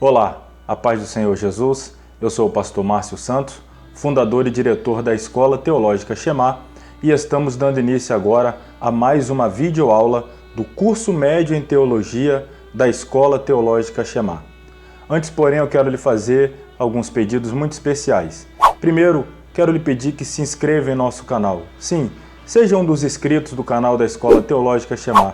Olá, a paz do Senhor Jesus. Eu sou o pastor Márcio Santos, fundador e diretor da Escola Teológica Shema, e estamos dando início agora a mais uma videoaula do curso médio em Teologia da Escola Teológica Shema. Antes, porém, eu quero lhe fazer alguns pedidos muito especiais. Primeiro, quero lhe pedir que se inscreva em nosso canal. Sim, seja um dos inscritos do canal da Escola Teológica Shema.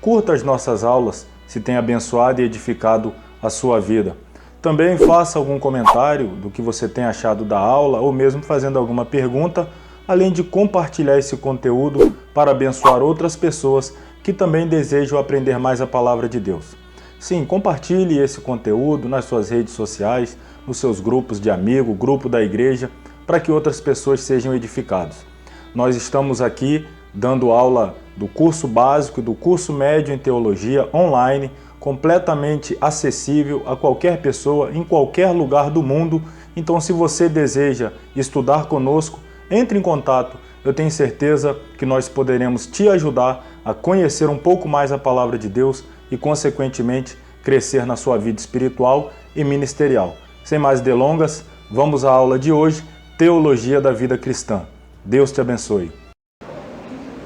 Curta as nossas aulas se tem abençoado e edificado a sua vida. Também faça algum comentário do que você tem achado da aula ou mesmo fazendo alguma pergunta, além de compartilhar esse conteúdo para abençoar outras pessoas que também desejam aprender mais a palavra de Deus. Sim, compartilhe esse conteúdo nas suas redes sociais, nos seus grupos de amigo, grupo da igreja, para que outras pessoas sejam edificadas. Nós estamos aqui dando aula do curso básico e do curso médio em teologia online, completamente acessível a qualquer pessoa, em qualquer lugar do mundo. Então, se você deseja estudar conosco, entre em contato. Eu tenho certeza que nós poderemos te ajudar a conhecer um pouco mais a palavra de Deus e, consequentemente, crescer na sua vida espiritual e ministerial. Sem mais delongas, vamos à aula de hoje, Teologia da Vida Cristã. Deus te abençoe.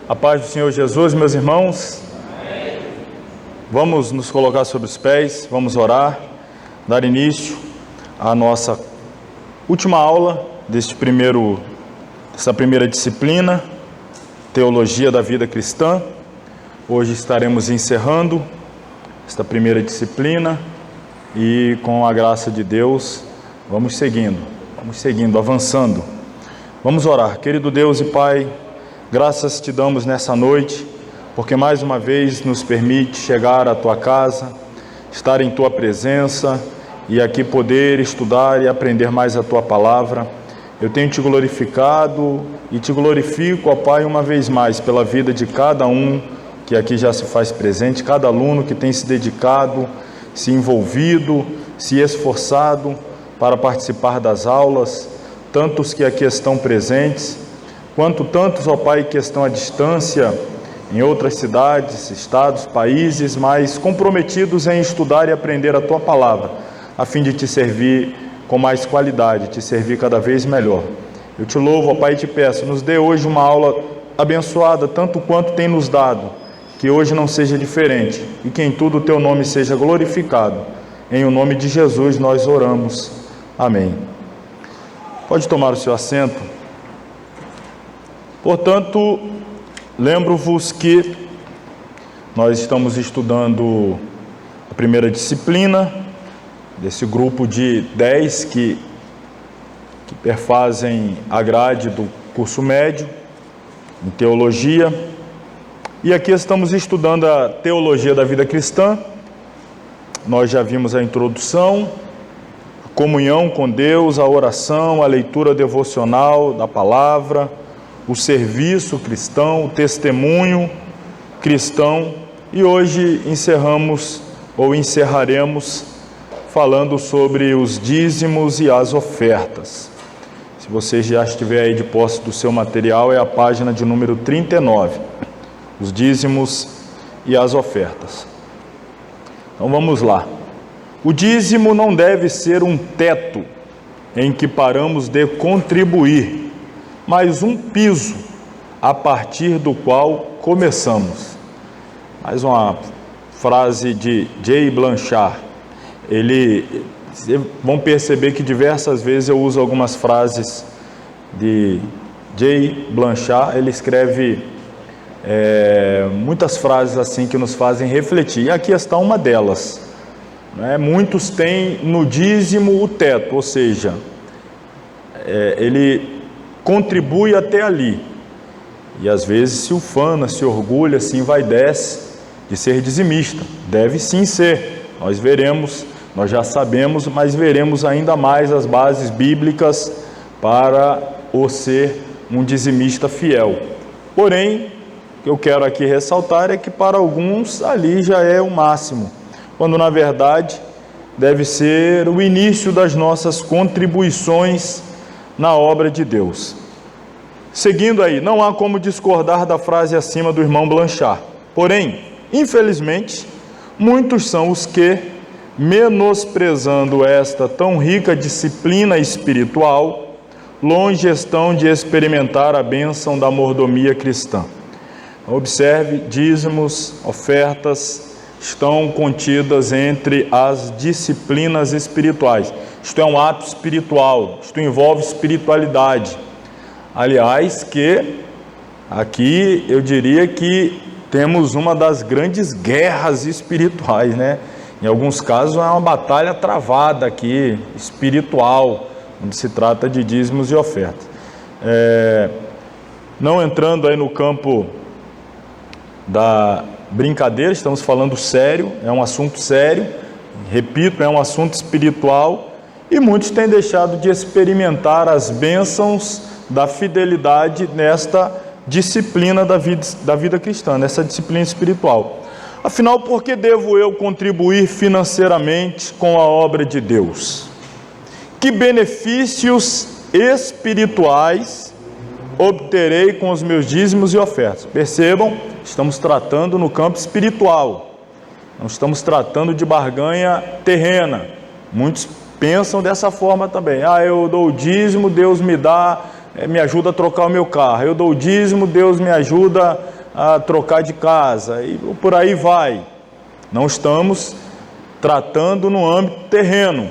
A paz do Senhor Jesus, meus irmãos. Vamos nos colocar sobre os pés, vamos orar, dar início à nossa última aula dessa primeira disciplina, Teologia da Vida Cristã. Hoje estaremos encerrando esta primeira disciplina e, com a graça de Deus, vamos seguindo, avançando. Vamos orar. Querido Deus e Pai, graças te damos nessa noite, porque mais uma vez nos permite chegar à Tua casa, estar em Tua presença e aqui poder estudar e aprender mais a Tua palavra. Eu tenho te glorificado e te glorifico, ó Pai, uma vez mais pela vida de cada um que aqui já se faz presente, cada aluno que tem se dedicado, se envolvido, se esforçado para participar das aulas, tantos que aqui estão presentes, quanto tantos, ó Pai, que estão à distância, em outras cidades, estados, países, mas comprometidos em estudar e aprender a Tua palavra, a fim de te servir com mais qualidade, te servir cada vez melhor. Eu te louvo, ó Pai, e te peço, nos dê hoje uma aula abençoada, tanto quanto tem nos dado, que hoje não seja diferente, e que em tudo o Teu nome seja glorificado. Em o nome de Jesus nós oramos. Amém. Pode tomar o seu assento. Portanto, lembro-vos que nós estamos estudando a primeira disciplina desse grupo de 10 que perfazem a grade do curso médio em teologia. E aqui estamos estudando a Teologia da Vida Cristã. Nós já vimos a introdução, a comunhão com Deus, a oração, a leitura devocional da palavra, o serviço cristão, o testemunho cristão, e hoje encerraremos falando sobre os dízimos e as ofertas. Se você já estiver aí de posse do seu material, é a página de número 39, os dízimos e as ofertas. Então vamos lá. O dízimo não deve ser um teto em que paramos de contribuir, mas um piso a partir do qual começamos. Mais uma frase de J. Blanchard. Vocês vão perceber que diversas vezes eu uso algumas frases de J. Blanchard. Ele escreve muitas frases assim que nos fazem refletir. E aqui está uma delas. Muitos têm no dízimo o teto, ou seja, ele contribui até ali, e às vezes se ufana, se orgulha, se envaidece de ser dizimista. Deve sim ser, nós veremos, nós já sabemos, mas veremos ainda mais as bases bíblicas para o ser um dizimista fiel. Porém, o que eu quero aqui ressaltar é que para alguns ali já é o máximo, quando na verdade deve ser o início das nossas contribuições na obra de Deus. Seguindo aí, não há como discordar da frase acima do irmão Blanchard. Porém, infelizmente, muitos são os que, menosprezando esta tão rica disciplina espiritual, longe estão de experimentar a bênção da mordomia cristã. Observe, dízimos, ofertas estão contidas entre as disciplinas espirituais. Isto é um ato espiritual, isto envolve espiritualidade. Aliás, que aqui eu diria que temos uma das grandes guerras espirituais, né? Em alguns casos é uma batalha travada aqui, espiritual, onde se trata de dízimos e ofertas. Não entrando aí no campo da brincadeira, estamos falando sério, é um assunto sério, repito, é um assunto espiritual, e muitos têm deixado de experimentar as bênçãos da fidelidade nesta disciplina da vida cristã, nessa disciplina espiritual. Afinal, por que devo eu contribuir financeiramente com a obra de Deus? Que benefícios espirituais obterei com os meus dízimos e ofertas? Percebam, estamos tratando no campo espiritual, não estamos tratando de barganha terrena. Muitos pensam dessa forma também. Eu dou o dízimo, Deus me ajuda a trocar o meu carro. Eu dou o dízimo, Deus me ajuda a trocar de casa. E por aí vai. Não estamos tratando no âmbito terreno,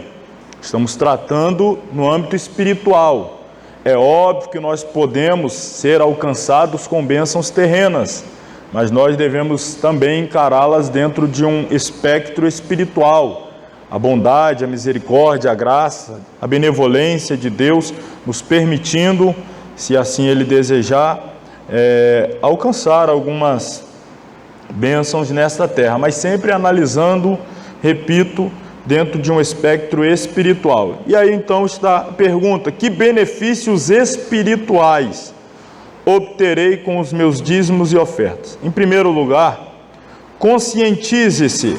estamos tratando no âmbito espiritual. É óbvio que nós podemos ser alcançados com bênçãos terrenas, mas nós devemos também encará-las dentro de um espectro espiritual. A bondade, a misericórdia, a graça, a benevolência de Deus nos permitindo, se assim Ele desejar, alcançar algumas bênçãos nesta terra, mas sempre analisando, repito, dentro de um espectro espiritual. E aí então está a pergunta: que benefícios espirituais obterei com os meus dízimos e ofertas? Em primeiro lugar, conscientize-se,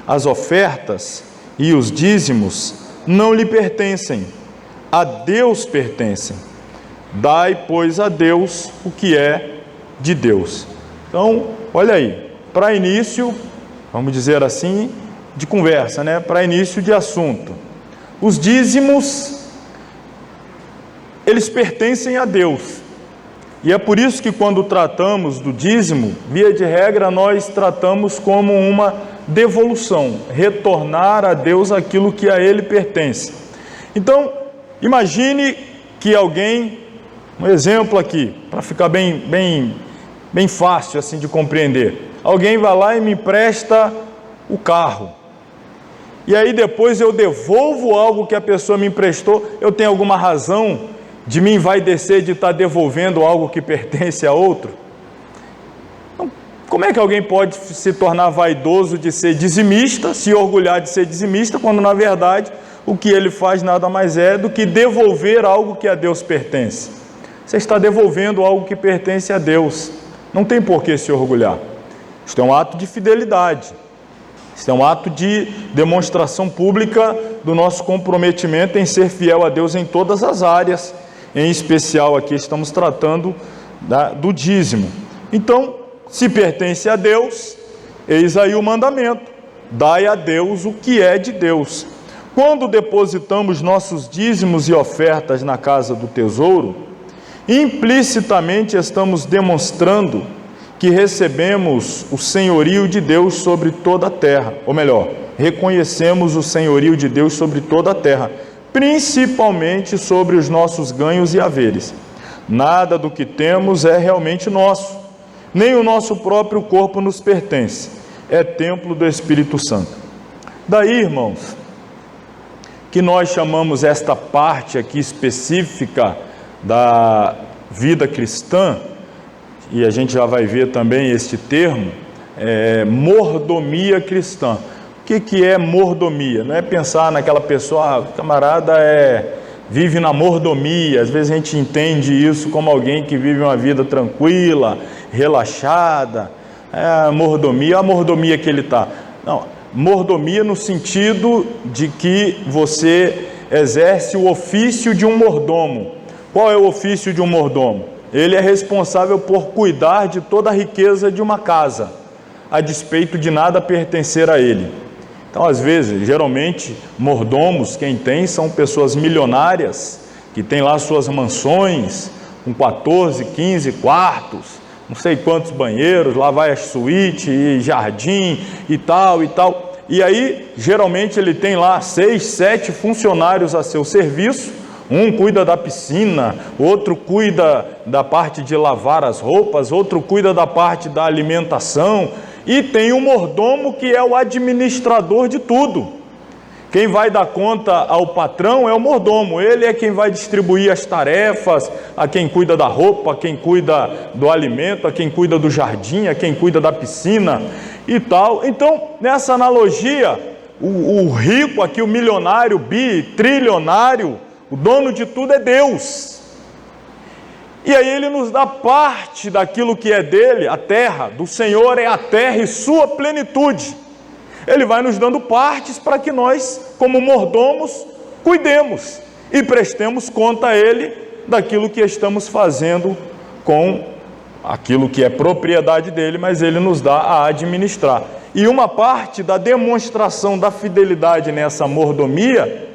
as ofertas e os dízimos não lhe pertencem, a Deus pertencem. Dai, pois, a Deus o que é de Deus. Então, olha aí, para início, vamos dizer assim, de conversa, né? Para início de assunto, os dízimos, eles pertencem a Deus. E é por isso que quando tratamos do dízimo, via de regra, nós tratamos como uma devolução, retornar a Deus aquilo que a Ele pertence. Então, imagine que alguém, um exemplo aqui, para ficar bem fácil assim de compreender, alguém vai lá e me empresta o carro, e aí depois eu devolvo algo que a pessoa me emprestou. Eu tenho alguma razão de me envaidecer de estar devolvendo algo que pertence a outro? Então, como é que alguém pode se tornar vaidoso de ser dizimista, se orgulhar de ser dizimista, quando na verdade o que ele faz nada mais é do que devolver algo que a Deus pertence? Você está devolvendo algo que pertence a Deus, não tem por que se orgulhar. Isto é um ato de fidelidade, isto é um ato de demonstração pública do nosso comprometimento em ser fiel a Deus em todas as áreas. Em especial aqui estamos tratando do dízimo. Então, se pertence a Deus, eis aí o mandamento: dai a Deus o que é de Deus. Quando depositamos nossos dízimos e ofertas na casa do tesouro, implicitamente estamos demonstrando que recebemos o senhorio de Deus sobre toda a terra, ou melhor, reconhecemos o senhorio de Deus sobre toda a terra, principalmente sobre os nossos ganhos e haveres. Nada do que temos é realmente nosso, nem o nosso próprio corpo nos pertence, é templo do Espírito Santo. Daí, irmãos, que nós chamamos esta parte aqui específica da vida cristã, e a gente já vai ver também este termo, mordomia cristã. O que é mordomia? Não é pensar naquela pessoa, o camarada vive na mordomia. Às vezes a gente entende isso como alguém que vive uma vida tranquila, relaxada. A mordomia que ele está. Não, mordomia no sentido de que você exerce o ofício de um mordomo. Qual é o ofício de um mordomo? Ele é responsável por cuidar de toda a riqueza de uma casa, a despeito de nada pertencer a ele. Então, às vezes, geralmente, mordomos, quem tem, são pessoas milionárias, que têm lá suas mansões, com 14, 15 quartos, não sei quantos banheiros, lá vai a suíte e jardim e tal e tal. E aí, geralmente, ele tem lá 6, 7 funcionários a seu serviço. Um cuida da piscina, outro cuida da parte de lavar as roupas, outro cuida da parte da alimentação. E tem um mordomo que é o administrador de tudo. Quem vai dar conta ao patrão é o mordomo. Ele é quem vai distribuir as tarefas, a quem cuida da roupa, a quem cuida do alimento, a quem cuida do jardim, a quem cuida da piscina e tal. Então, nessa analogia, o rico aqui, o milionário, trilionário, o dono de tudo é Deus. E aí ele nos dá parte daquilo que é dele, a terra. Do Senhor é a terra e sua plenitude. Ele vai nos dando partes para que nós, como mordomos, cuidemos e prestemos conta a Ele daquilo que estamos fazendo com aquilo que é propriedade dele, mas Ele nos dá a administrar. E uma parte da demonstração da fidelidade nessa mordomia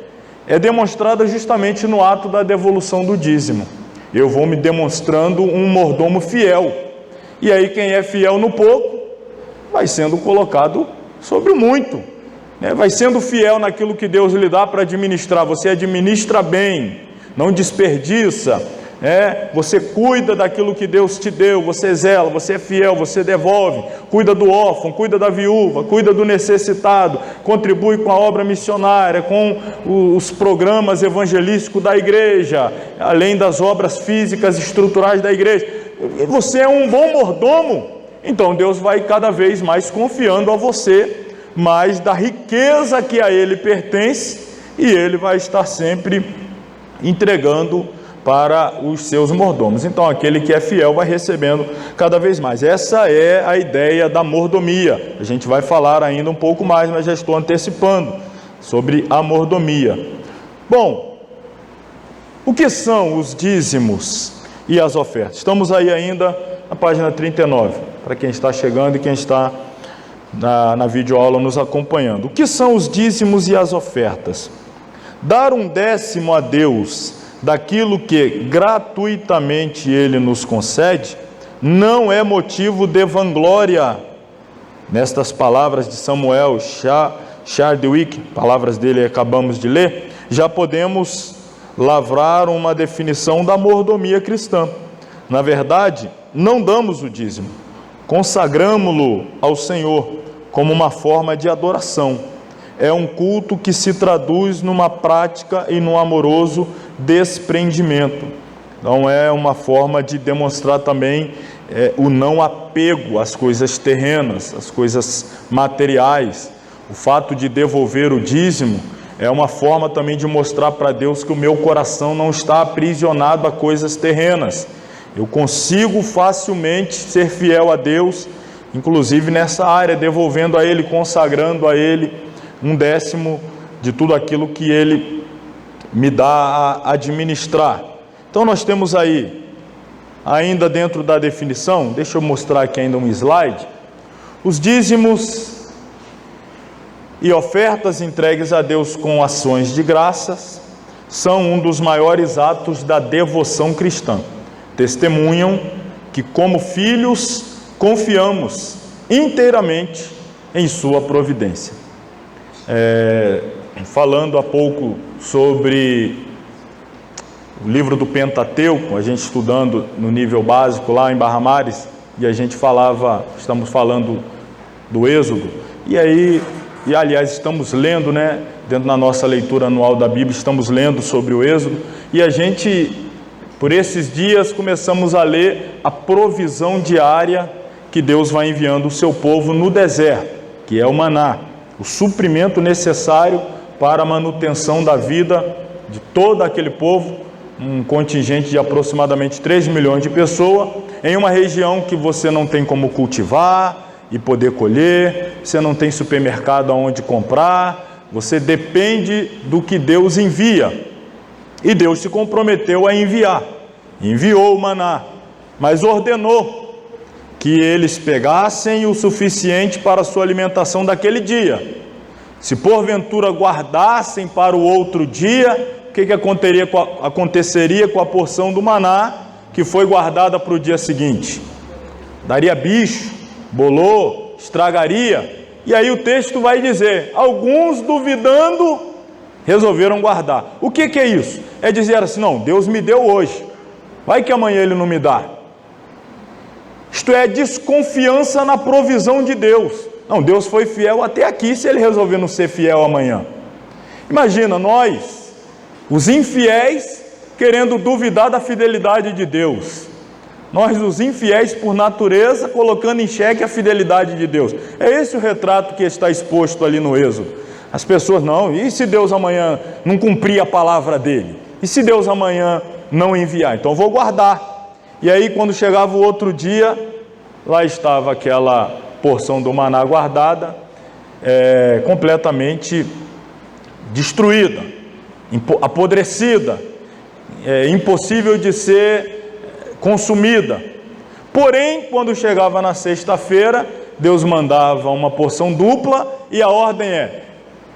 é demonstrada justamente no ato da devolução do dízimo. Eu vou me demonstrando um mordomo fiel. E aí quem é fiel no pouco, vai sendo colocado sobre o muito. Vai sendo fiel naquilo que Deus lhe dá para administrar. Você administra bem, não desperdiça. Você cuida daquilo que Deus te deu, você zela, você é fiel, você devolve, cuida do órfão, cuida da viúva, cuida do necessitado, contribui com a obra missionária, com os programas evangelísticos da igreja, além das obras físicas e estruturais da igreja. Você é um bom mordomo, então Deus vai cada vez mais confiando a você mais da riqueza que a Ele pertence, e Ele vai estar sempre entregando para os seus mordomos. Então aquele que é fiel vai recebendo cada vez mais. Essa é a ideia da mordomia. A gente vai falar ainda um pouco mais, mas já estou antecipando sobre a mordomia. Bom, o que são os dízimos e as ofertas? Estamos aí ainda na página 39, para quem está chegando e quem está na videoaula nos acompanhando. O que são os dízimos e as ofertas? Dar um décimo a Deus daquilo que gratuitamente Ele nos concede, não é motivo de vanglória. Nestas palavras de Samuel Chadwick, palavras dele acabamos de ler, já podemos lavrar uma definição da mordomia cristã. Na verdade, não damos o dízimo, consagramo-lo ao Senhor como uma forma de adoração. É um culto que se traduz numa prática e num amoroso desprendimento. Então é uma forma de demonstrar também o não apego às coisas terrenas, às coisas materiais. O fato de devolver o dízimo é uma forma também de mostrar para Deus que o meu coração não está aprisionado a coisas terrenas. Eu consigo facilmente ser fiel a Deus, inclusive nessa área, devolvendo a Ele, consagrando a Ele um décimo de tudo aquilo que Ele me dá a administrar. Então nós temos aí, ainda dentro da definição, deixa eu mostrar aqui ainda um slide, os dízimos e ofertas entregues a Deus com ações de graças são um dos maiores atos da devoção cristã. Testemunham que, como filhos, confiamos inteiramente em sua providência. Falando há pouco sobre o livro do Pentateuco, a gente estudando no nível básico lá em Barra Mares, e a gente estamos falando do Êxodo, e aliás estamos lendo, dentro da nossa leitura anual da Bíblia, estamos lendo sobre o Êxodo, e a gente, por esses dias, começamos a ler a provisão diária que Deus vai enviando ao seu povo no deserto, que é o maná, o suprimento necessário para a manutenção da vida de todo aquele povo, um contingente de aproximadamente 3 milhões de pessoas, em uma região que você não tem como cultivar e poder colher, você não tem supermercado onde comprar, você depende do que Deus envia. E Deus se comprometeu a enviar, enviou o maná, mas ordenou que eles pegassem o suficiente para a sua alimentação daquele dia, Se porventura guardassem para o outro dia, o que aconteceria com a porção do maná que foi guardada para o dia seguinte? Daria bicho, bolor, estragaria. E aí o texto vai dizer, alguns duvidando, resolveram guardar. O que é isso? É dizer assim, não, Deus me deu hoje, vai que amanhã Ele não me dá. Isto é desconfiança na provisão de Deus. Não, Deus foi fiel até aqui, se Ele resolver não ser fiel amanhã. Imagina, nós, os infiéis, querendo duvidar da fidelidade de Deus. Nós, os infiéis por natureza, colocando em xeque a fidelidade de Deus. É esse o retrato que está exposto ali no Êxodo. As pessoas, não, e se Deus amanhã não cumprir a palavra dele? E se Deus amanhã não enviar? Então eu vou guardar. E aí quando chegava o outro dia, lá estava aquela porção do maná guardada, completamente destruída, apodrecida, impossível de ser consumida. Porém, quando chegava na sexta-feira, Deus mandava uma porção dupla e a ordem é: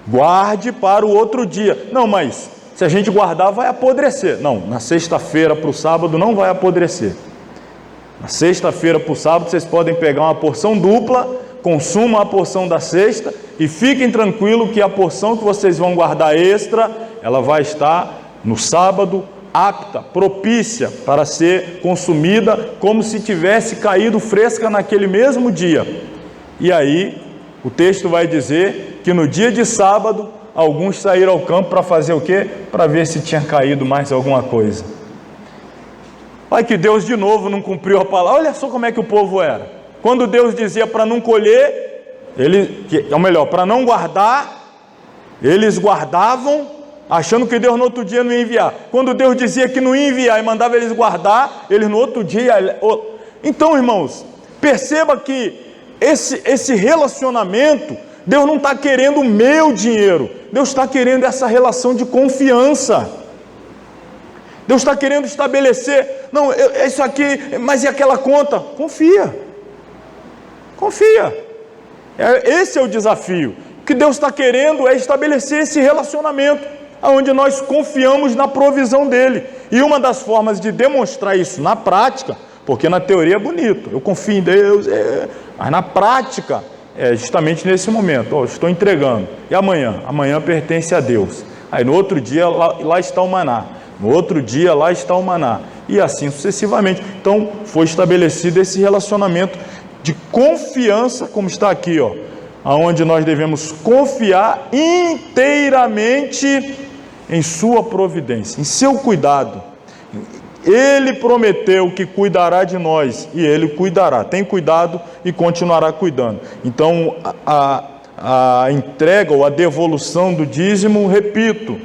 guarde para o outro dia. Não, mas se a gente guardar vai apodrecer. Não, na sexta-feira para o sábado não vai apodrecer. Na sexta-feira para o sábado vocês podem pegar uma porção dupla, consumam a porção da sexta e fiquem tranquilos que a porção que vocês vão guardar extra, ela vai estar no sábado apta, propícia para ser consumida, como se tivesse caído fresca naquele mesmo dia. E aí o texto vai dizer que no dia de sábado alguns saíram ao campo para fazer o quê? Para ver se tinha caído mais alguma coisa. Olha que Deus de novo não cumpriu a palavra. Olha só como é que o povo era. Quando Deus dizia para não colher, para não guardar, eles guardavam achando que Deus no outro dia não ia enviar. Quando Deus dizia que não ia enviar e mandava eles guardar, eles no outro dia... Então, irmãos, perceba que esse relacionamento, Deus não está querendo o meu dinheiro, Deus está querendo essa relação de confiança. Deus está querendo estabelecer, não, isso aqui, mas e aquela conta? Confia. Esse é o desafio. O que Deus está querendo é estabelecer esse relacionamento, onde nós confiamos na provisão dele. E uma das formas de demonstrar isso na prática, porque na teoria é bonito, eu confio em Deus, mas na prática é justamente nesse momento, estou entregando, e amanhã pertence a Deus. Aí no outro dia lá está o maná, no outro dia lá está o maná, e assim sucessivamente. Então foi estabelecido esse relacionamento de confiança, como está aqui, onde nós devemos confiar inteiramente em sua providência, em seu cuidado. Ele prometeu que cuidará de nós, e Ele cuidará, tem cuidado e continuará cuidando. Então a entrega ou a devolução do dízimo, repito,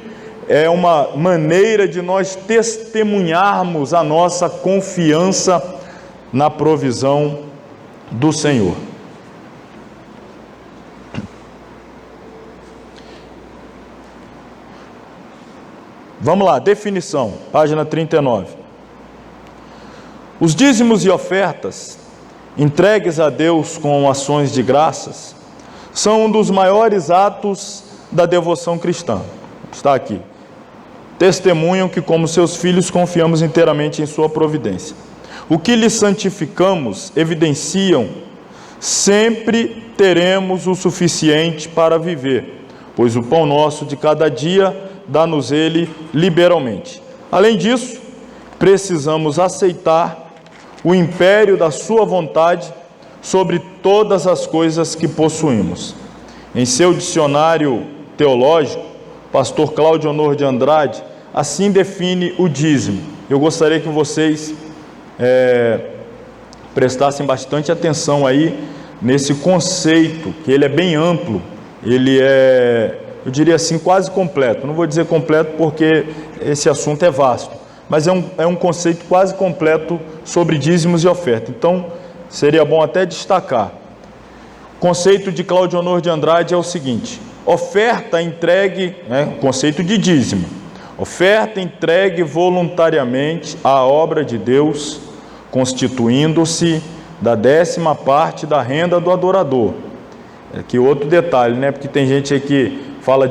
é uma maneira de nós testemunharmos a nossa confiança na provisão do Senhor. Vamos lá, definição, página 39. Os dízimos e ofertas, entregues a Deus com ações de graças, são um dos maiores atos da devoção cristã. Está aqui. Testemunham que, como seus filhos, confiamos inteiramente em sua providência. O que lhes santificamos evidenciam sempre teremos o suficiente para viver, pois o pão nosso de cada dia dá-nos Ele liberalmente. Além disso, precisamos aceitar o império da sua vontade sobre todas as coisas que possuímos. Em seu dicionário teológico, pastor Cláudio Honor de Andrade assim define o dízimo. Eu gostaria que vocês prestassem bastante atenção aí nesse conceito, que ele é bem amplo, ele é, eu diria assim, quase completo. Não vou dizer completo porque esse assunto é vasto, mas é um conceito quase completo sobre dízimos e oferta. Então, seria bom até destacar. O conceito de Cláudio Honor de Andrade é o seguinte: oferta entregue, conceito de dízimo, oferta entregue voluntariamente à obra de Deus, constituindo-se da 10ª parte da renda do adorador, Aqui outro detalhe, né? Porque tem gente aí que fala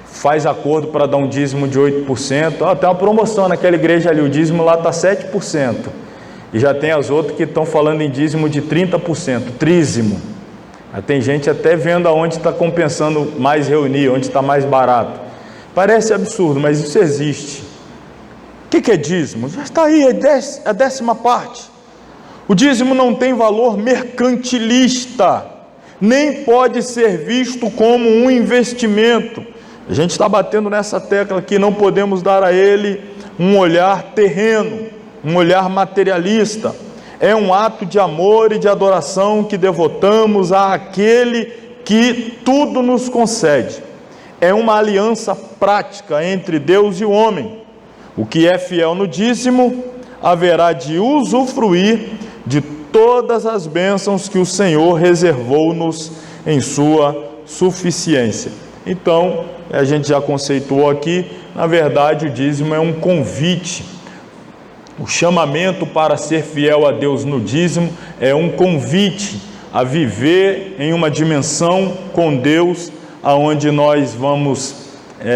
faz acordo para dar um dízimo de 8%. Tem uma promoção naquela igreja ali, o dízimo lá está 7%. E já tem as outras que estão falando em dízimo de 30%, trízimo. Tem gente até vendo aonde está compensando mais reunir, onde está mais barato. Parece absurdo, mas isso existe. O que é dízimo? Já está aí, é a 10ª parte. O dízimo não tem valor mercantilista, nem pode ser visto como um investimento. A gente está batendo nessa tecla que não podemos dar a ele um olhar terreno, um olhar materialista. É um ato de amor e de adoração que devotamos àquele que tudo nos concede. É uma aliança prática entre Deus e o homem. O que é fiel no dízimo haverá de usufruir de todas as bênçãos que o Senhor reservou-nos em sua suficiência. Então, a gente já conceituou aqui, na verdade o dízimo é um convite. O chamamento para ser fiel a Deus no dízimo é um convite a viver em uma dimensão com Deus, aonde nós vamos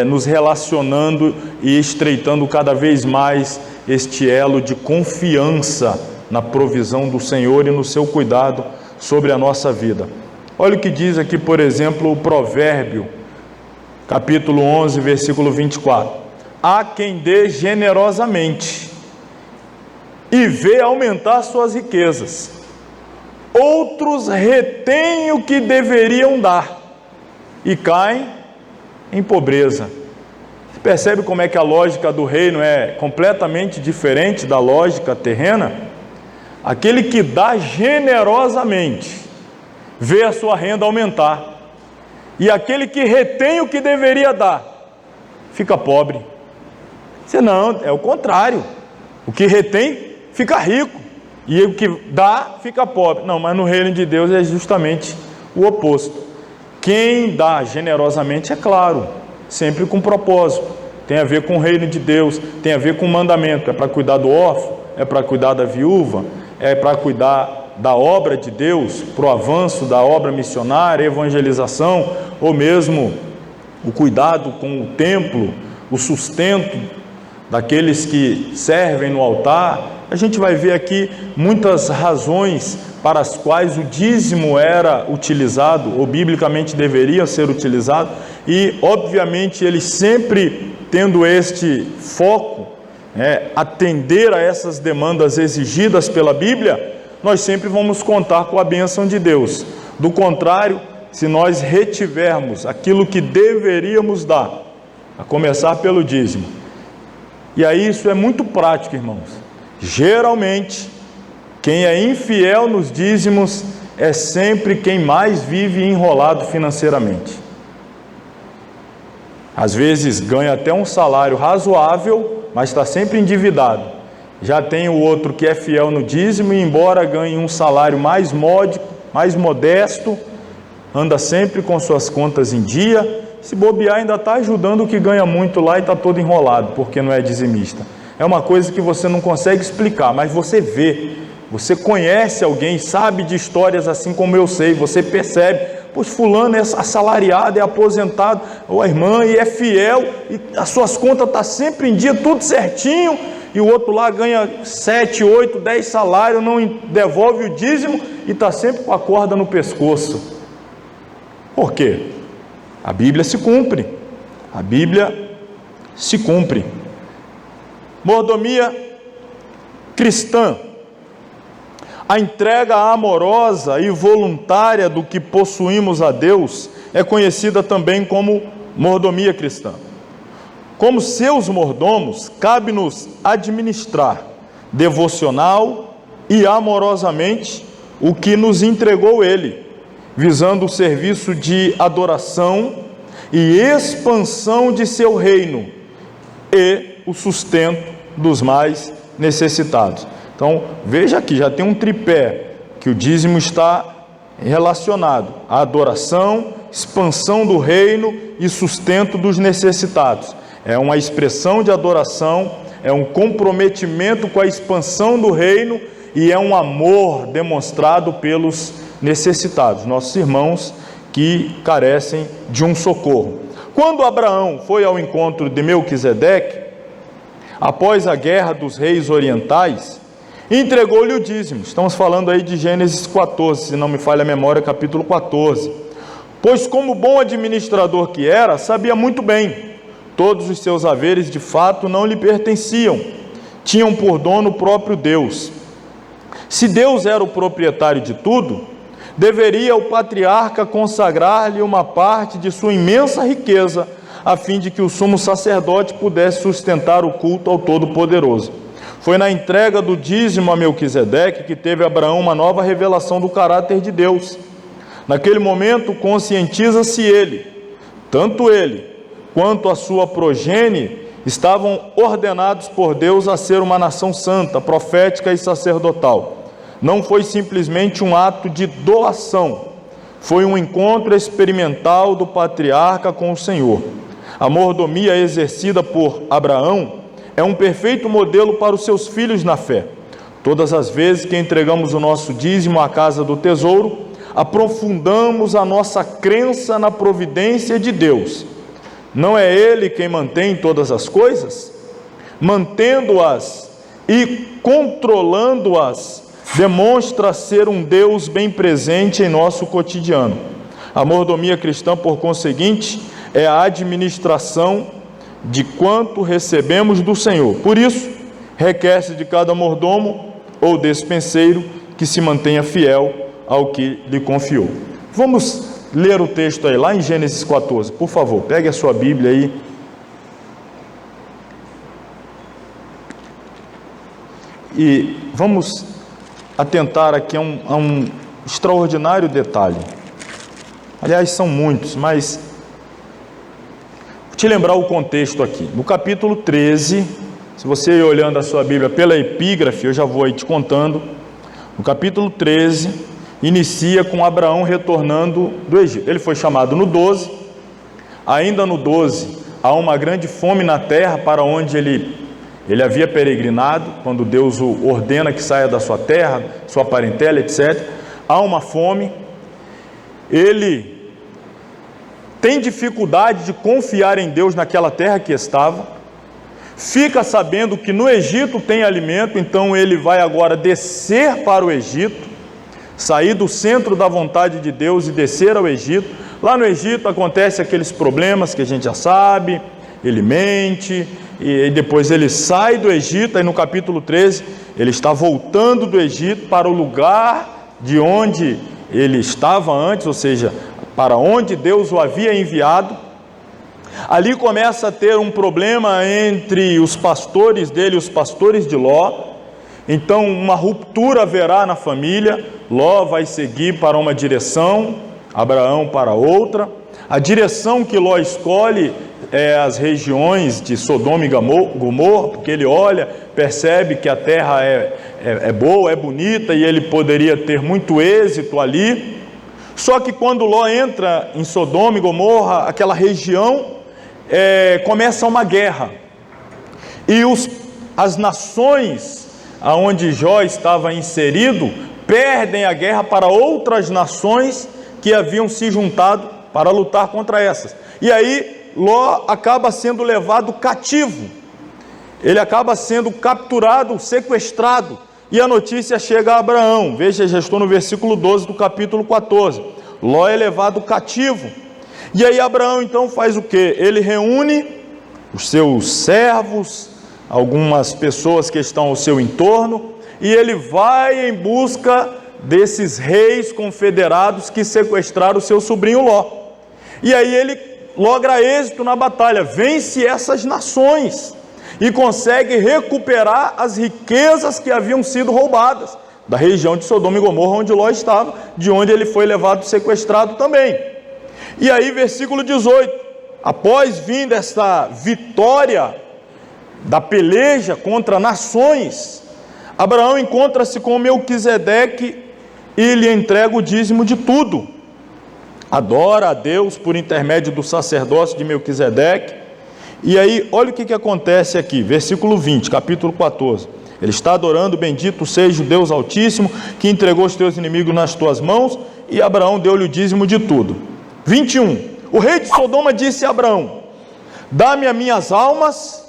nos relacionando e estreitando cada vez mais este elo de confiança na provisão do Senhor e no seu cuidado sobre a nossa vida. Olha o que diz aqui, por exemplo, o Provérbio, capítulo 11, versículo 24. Há quem dê generosamente e vê aumentar suas riquezas. Outros retêm o que deveriam dar e caem em pobreza. Você percebe como é que a lógica do reino é completamente diferente da lógica terrena? Aquele que dá generosamente vê a sua renda aumentar, e aquele que retém o que deveria dar fica pobre. Você não, é o contrário. O que retém fica rico, e o que dá fica pobre. Não, mas no reino de Deus é justamente o oposto. Quem dá generosamente, é claro, sempre com propósito, tem a ver com o reino de Deus, tem a ver com o mandamento, é para cuidar do órfão, é para cuidar da viúva, é para cuidar da obra de Deus, para o avanço da obra missionária, evangelização, ou mesmo o cuidado com o templo, o sustento daqueles que servem no altar. A gente vai ver aqui muitas razões para as quais o dízimo era utilizado, ou biblicamente deveria ser utilizado, e obviamente ele sempre tendo este foco, atender a essas demandas exigidas pela Bíblia, nós sempre vamos contar com a bênção de Deus. Do contrário, se nós retivermos aquilo que deveríamos dar, a começar pelo dízimo, e aí isso é muito prático, irmãos. Geralmente, quem é infiel nos dízimos é sempre quem mais vive enrolado financeiramente. Às vezes ganha até um salário razoável, mas está sempre endividado. Já tem o outro que é fiel no dízimo e, embora ganhe um salário mais módico, mais modesto, anda sempre com suas contas em dia. Se bobear, ainda está ajudando o que ganha muito lá e está todo enrolado, porque não é dizimista. É uma coisa que você não consegue explicar, mas você vê, você conhece alguém, sabe de histórias assim como eu sei, você percebe, pois fulano é assalariado, é aposentado, ou a irmã, e é fiel, e as suas contas estão sempre em dia, tudo certinho, e o outro lá ganha 7, 8, 10 salários, não devolve o dízimo, e está sempre com a corda no pescoço. Por quê? A Bíblia se cumpre, a Bíblia se cumpre. Mordomia cristã. A entrega amorosa e voluntária do que possuímos a Deus é conhecida também como mordomia cristã. Como seus mordomos, cabe-nos administrar devocional e amorosamente o que nos entregou Ele, visando o serviço de adoração e expansão de seu reino e o sustento dos mais necessitados. Então, veja aqui, já tem um tripé, que o dízimo está relacionado à adoração, expansão do reino e sustento dos necessitados. É uma expressão de adoração, é um comprometimento com a expansão do reino e é um amor demonstrado pelos necessitados, nossos irmãos que carecem de um socorro. Quando Abraão foi ao encontro de Melquisedeque, após a guerra dos reis orientais, entregou-lhe o dízimo. Estamos falando aí de Gênesis 14, se não me falha a memória, capítulo 14. Pois como bom administrador que era, sabia muito bem, todos os seus haveres de fato não lhe pertenciam, tinham por dono o próprio Deus. Se Deus era o proprietário de tudo, deveria o patriarca consagrar-lhe uma parte de sua imensa riqueza, a fim de que o sumo sacerdote pudesse sustentar o culto ao Todo-Poderoso. Foi na entrega do dízimo a Melquisedeque que teve Abraão uma nova revelação do caráter de Deus. Naquele momento, conscientiza-se tanto ele quanto a sua progenie estavam ordenados por Deus a ser uma nação santa, profética e sacerdotal. Não foi simplesmente um ato de doação, foi um encontro experimental do patriarca com o Senhor. A mordomia exercida por Abraão é um perfeito modelo para os seus filhos na fé. Todas as vezes que entregamos o nosso dízimo à casa do tesouro, aprofundamos a nossa crença na providência de Deus. Não é Ele quem mantém todas as coisas? Mantendo-as e controlando-as, demonstra ser um Deus bem presente em nosso cotidiano. A mordomia cristã, por conseguinte, é a administração de quanto recebemos do Senhor. Por isso, requer-se de cada mordomo ou despenseiro que se mantenha fiel ao que lhe confiou. Vamos ler o texto aí, lá em Gênesis 14, por favor, pegue a sua Bíblia aí. E vamos atentar aqui a um extraordinário detalhe. Aliás, são muitos, mas vou te lembrar o contexto aqui. No capítulo 13, se você ir olhando a sua Bíblia pela epígrafe, eu já vou aí te contando. No capítulo 13, inicia com Abraão retornando do Egito. Ele foi chamado no 12, ainda no 12, há uma grande fome na terra para onde ele havia peregrinado, quando Deus o ordena que saia da sua terra, sua parentela, etc. Há uma fome, ele tem dificuldade de confiar em Deus naquela terra que estava, fica sabendo que no Egito tem alimento, então ele vai agora descer para o Egito, sair do centro da vontade de Deus e descer ao Egito. Lá no Egito acontecem aqueles problemas que a gente já sabe, ele mente, e depois ele sai do Egito, aí no capítulo 13, ele está voltando do Egito para o lugar de onde ele estava antes, ou seja, para onde Deus o havia enviado. Ali começa a ter um problema entre os pastores dele e os pastores de Ló. Então uma ruptura haverá na família. Ló vai seguir para uma direção, Abraão para outra. A direção que Ló escolhe é as regiões de Sodoma e Gomorra, porque ele olha, percebe que a terra é boa, é bonita, e ele poderia ter muito êxito ali. Só que quando Ló entra em Sodoma e Gomorra, aquela região, começa uma guerra. E as nações aonde Jó estava inserido, perdem a guerra para outras nações que haviam se juntado para lutar contra essas. E aí Ló acaba sendo levado cativo, ele acaba sendo capturado, sequestrado, e a notícia chega a Abraão. Veja, já estou no versículo 12 do capítulo 14. Ló é levado cativo, e aí Abraão então faz o quê? Ele reúne os seus servos, algumas pessoas que estão ao seu entorno, e ele vai em busca desses reis confederados que sequestraram o seu sobrinho Ló. E aí ele logra êxito na batalha, vence essas nações e consegue recuperar as riquezas que haviam sido roubadas da região de Sodoma e Gomorra, onde Ló estava, de onde ele foi levado sequestrado também. E aí, versículo 18, após vir desta vitória da peleja contra nações, Abraão encontra-se com Melquisedeque e lhe entrega o dízimo de tudo. Adora a Deus por intermédio do sacerdócio de Melquisedeque. E aí, olha o que acontece aqui, versículo 20, capítulo 14. Ele está adorando: bendito seja o Deus Altíssimo, que entregou os teus inimigos nas tuas mãos, e Abraão deu-lhe o dízimo de tudo. 21. O rei de Sodoma disse a Abraão: dá-me as minhas almas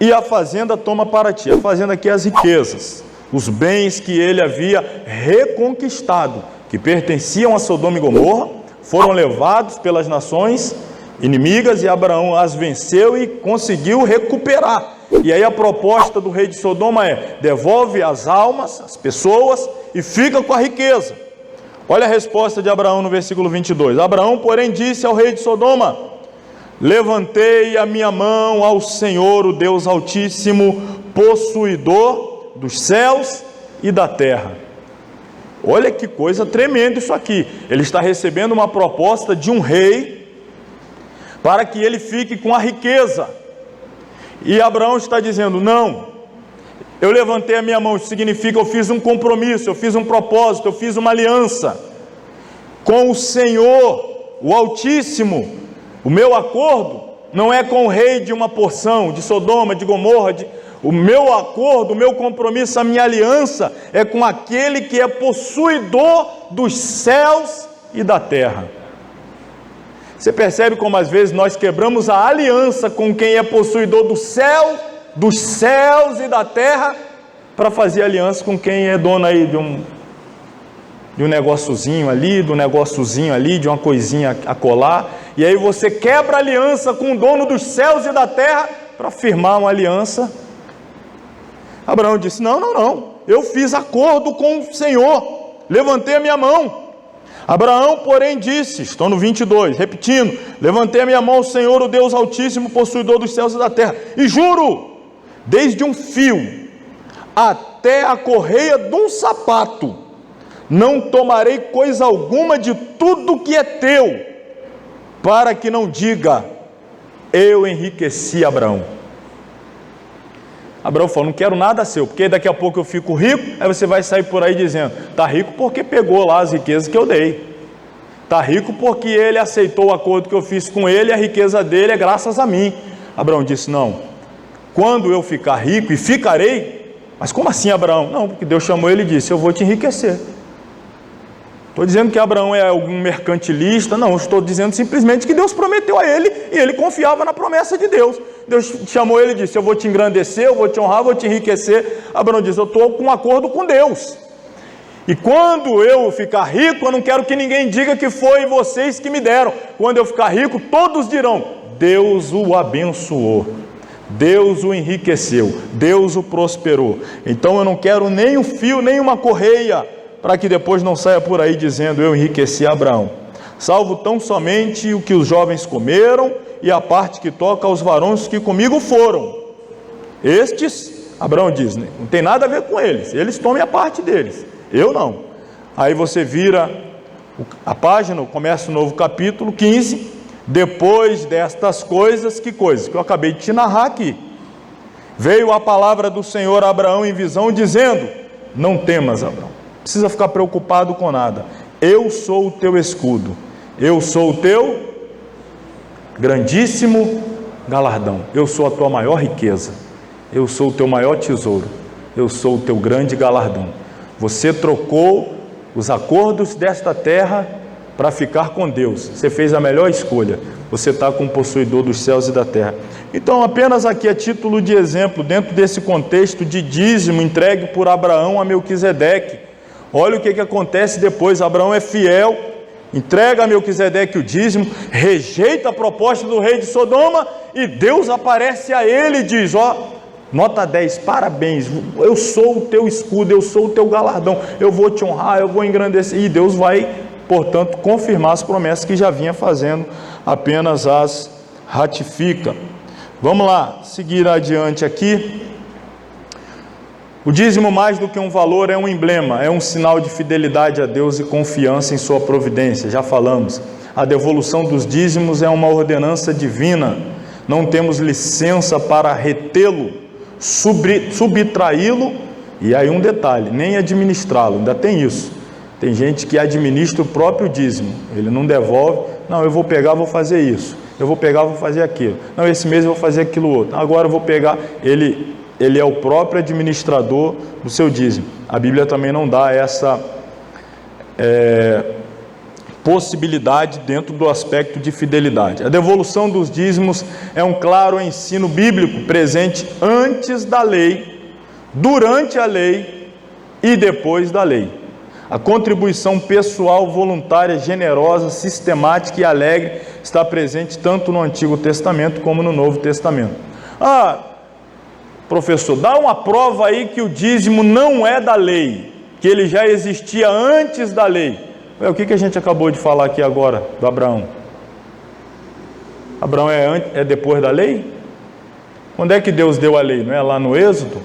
e a fazenda toma para ti. A fazenda aqui é as riquezas, os bens que ele havia reconquistado, que pertenciam a Sodoma e Gomorra, foram levados pelas nações inimigas e Abraão as venceu e conseguiu recuperar. E aí a proposta do rei de Sodoma é: devolve as almas, as pessoas, e fica com a riqueza. Olha a resposta de Abraão no versículo 22. Abraão, porém, disse ao rei de Sodoma: levantei a minha mão ao Senhor, o Deus Altíssimo, possuidor dos céus e da terra. Olha que coisa tremenda isso aqui. Ele está recebendo uma proposta de um rei para que ele fique com a riqueza. E Abraão está dizendo: não, eu levantei a minha mão, isso significa eu fiz um compromisso, eu fiz um propósito, eu fiz uma aliança com o Senhor, o Altíssimo. O meu acordo não é com o rei de uma porção, de Sodoma, de Gomorra, o meu acordo, o meu compromisso, a minha aliança é com aquele que é possuidor dos céus e da terra. Você percebe como às vezes nós quebramos a aliança com quem é possuidor do céu, dos céus e da terra, para fazer aliança com quem é dono aí de um negóciozinho ali, de uma coisinha a colar, e aí você quebra a aliança com o dono dos céus e da terra para firmar uma aliança. Abraão disse: não, eu fiz acordo com o Senhor, levantei a minha mão. Abraão, porém, disse, estou no 22, repetindo: levantei a minha mão ao Senhor, o Deus Altíssimo, possuidor dos céus e da terra, e juro, desde um fio até a correia de um sapato, não tomarei coisa alguma de tudo que é teu, para que não diga: eu enriqueci Abraão. Abraão falou: não quero nada seu, porque daqui a pouco eu fico rico. Aí você vai sair por aí dizendo: está rico porque pegou lá as riquezas que eu dei, está rico porque ele aceitou o acordo que eu fiz com ele, e a riqueza dele é graças a mim. Abraão disse: não, quando eu ficar rico, e ficarei. Mas como assim, Abraão? Não, porque Deus chamou ele e disse: eu vou te enriquecer. Estou dizendo que Abraão é algum mercantilista? Não, estou dizendo simplesmente que Deus prometeu a ele, e ele confiava na promessa de Deus. Deus chamou ele e disse: eu vou te engrandecer, eu vou te honrar, eu vou te enriquecer. Abraão disse: eu estou com um acordo com Deus, e quando eu ficar rico, eu não quero que ninguém diga que foi vocês que me deram. Quando eu ficar rico, todos dirão: Deus o abençoou, Deus o enriqueceu, Deus o prosperou. Então eu não quero nem um fio, nem uma correia, para que depois não saia por aí dizendo: eu enriqueci Abraão. Salvo tão somente o que os jovens comeram, e a parte que toca aos varões que comigo foram. Estes, Abraão diz, né, não tem nada a ver com eles tomem a parte deles, eu não. Aí você vira a página, começa o novo capítulo 15, depois destas coisas, que coisas? Que eu acabei de te narrar aqui. Veio a palavra do Senhor a Abraão em visão, dizendo: não temas, Abraão, não precisa ficar preocupado com nada, eu sou o teu escudo, eu sou o teu grandíssimo galardão, eu sou a tua maior riqueza, eu sou o teu maior tesouro, eu sou o teu grande galardão. Você trocou os acordos desta terra para ficar com Deus, você fez a melhor escolha, você está com o possuidor dos céus e da terra. Então, apenas aqui a título de exemplo, dentro desse contexto de dízimo entregue por Abraão a Melquisedeque, olha o que acontece depois. Abraão é fiel, entrega a Melquisedeque o dízimo, rejeita a proposta do rei de Sodoma, e Deus aparece a ele e diz: nota 10, parabéns, eu sou o teu escudo, eu sou o teu galardão, eu vou te honrar, eu vou engrandecer. E Deus vai, portanto, confirmar as promessas que já vinha fazendo, apenas as ratifica. Vamos lá, seguir adiante aqui. O dízimo, mais do que um valor, é um emblema, é um sinal de fidelidade a Deus e confiança em sua providência. Já falamos, a devolução dos dízimos é uma ordenança divina, não temos licença para retê-lo, subtraí-lo, e aí um detalhe, nem administrá-lo, ainda tem isso. Tem gente que administra o próprio dízimo, ele não devolve: não, eu vou pegar, vou fazer isso, eu vou pegar, vou fazer aquilo, não, esse mês eu vou fazer aquilo outro, agora eu vou pegar. Ele ele é o próprio administrador do seu dízimo. A Bíblia também não dá essa possibilidade dentro do aspecto de fidelidade. A devolução dos dízimos é um claro ensino bíblico presente antes da lei, durante a lei e depois da lei. A contribuição pessoal, voluntária, generosa, sistemática e alegre está presente tanto no Antigo Testamento como no Novo Testamento. Professor, dá uma prova aí que o dízimo não é da lei, que ele já existia antes da lei. O que a gente acabou de falar aqui agora do Abraão? Abraão é depois da lei? Quando é que Deus deu a lei? Não é lá no Êxodo?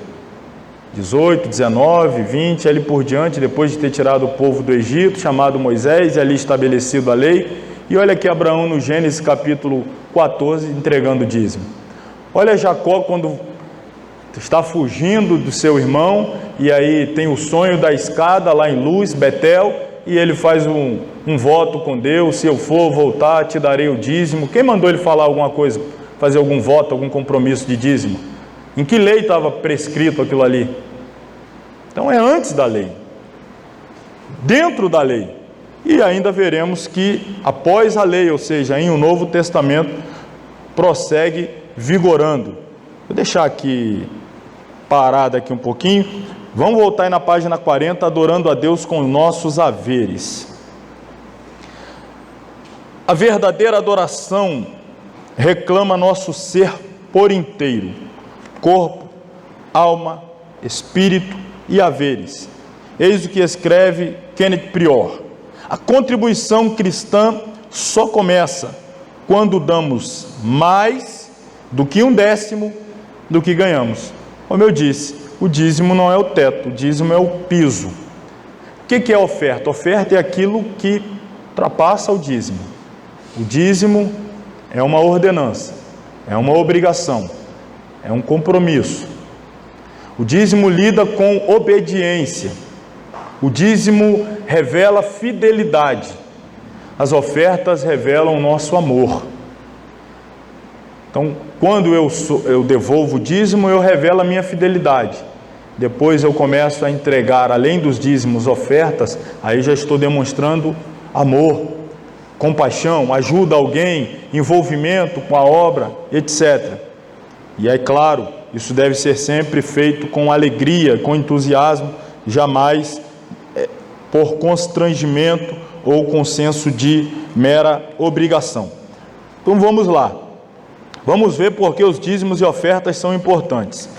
18, 19, 20, ali por diante, depois de ter tirado o povo do Egito, chamado Moisés, e ali estabelecido a lei. E olha aqui Abraão no Gênesis capítulo 14, entregando o dízimo. Olha Jacó quando está fugindo do seu irmão, e aí tem o sonho da escada lá em Luz, Betel, e ele faz um voto com Deus: se eu for voltar, te darei o dízimo. Quem mandou ele falar alguma coisa, fazer algum voto, algum compromisso de dízimo? Em que lei estava prescrito aquilo ali? Então é antes da lei, dentro da lei. E ainda veremos que após a lei, ou seja, em um Novo Testamento, prossegue vigorando. Vou deixar aqui parado aqui um pouquinho. Vamos voltar aí na página 40, adorando a Deus com nossos haveres. A verdadeira adoração reclama nosso ser por inteiro: corpo, alma, espírito e haveres. Eis o que escreve Kenneth Prior: a contribuição cristã só começa quando damos mais do que 1/10 do que ganhamos. Como eu disse, o dízimo não é o teto, o dízimo é o piso. O que é oferta? Oferta é aquilo que ultrapassa o dízimo. O dízimo é uma ordenança, é uma obrigação, é um compromisso. O dízimo lida com obediência. O dízimo revela fidelidade. As ofertas revelam o nosso amor. Então, quando eu devolvo o dízimo, eu revelo a minha fidelidade. Depois eu começo a entregar, além dos dízimos, ofertas, aí já estou demonstrando amor, compaixão, ajuda a alguém, envolvimento com a obra, etc. E é claro, isso deve ser sempre feito com alegria, com entusiasmo, jamais por constrangimento ou com senso de mera obrigação. Então vamos lá. Vamos ver por que os dízimos e ofertas são importantes.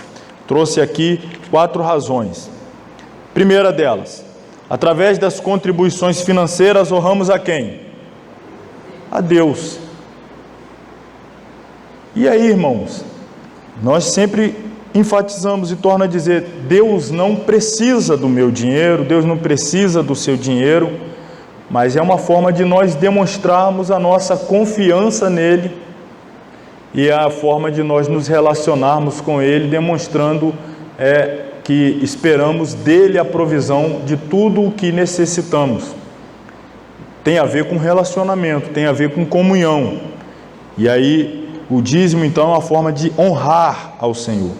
Trouxe aqui 4 razões. Primeira delas: através das contribuições financeiras honramos a quem? A Deus. E aí, irmãos, nós sempre enfatizamos e torno a dizer: Deus não precisa do meu dinheiro, Deus não precisa do seu dinheiro, mas é uma forma de nós demonstrarmos a nossa confiança nele, e é a forma de nós nos relacionarmos com Ele, demonstrando que esperamos dEle a provisão de tudo o que necessitamos. Tem a ver com relacionamento, tem a ver com comunhão. E aí, o dízimo, então, é uma forma de honrar ao Senhor.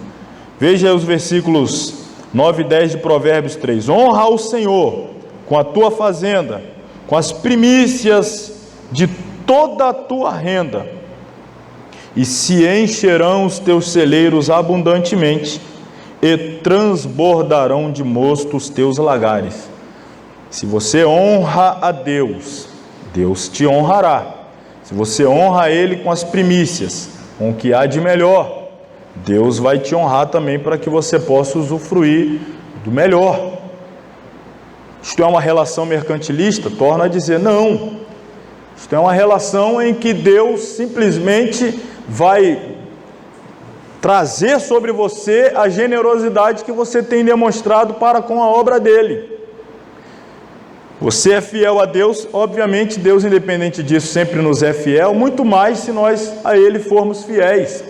Veja os versículos 9 e 10 de Provérbios 3. Honra ao Senhor com a tua fazenda, com as primícias de toda a tua renda, e se encherão os teus celeiros abundantemente, e transbordarão de mosto os teus lagares. Se você honra a Deus, Deus te honrará. Se você honra a Ele com as primícias, com o que há de melhor, Deus vai te honrar também para que você possa usufruir do melhor. Isto é uma relação mercantilista? Torno a dizer, não. Isto é uma relação em que Deus simplesmente vai trazer sobre você a generosidade que você tem demonstrado para com a obra dele. Você é fiel a Deus, obviamente Deus, independente disso, sempre nos é fiel, muito mais se nós a Ele formos fiéis.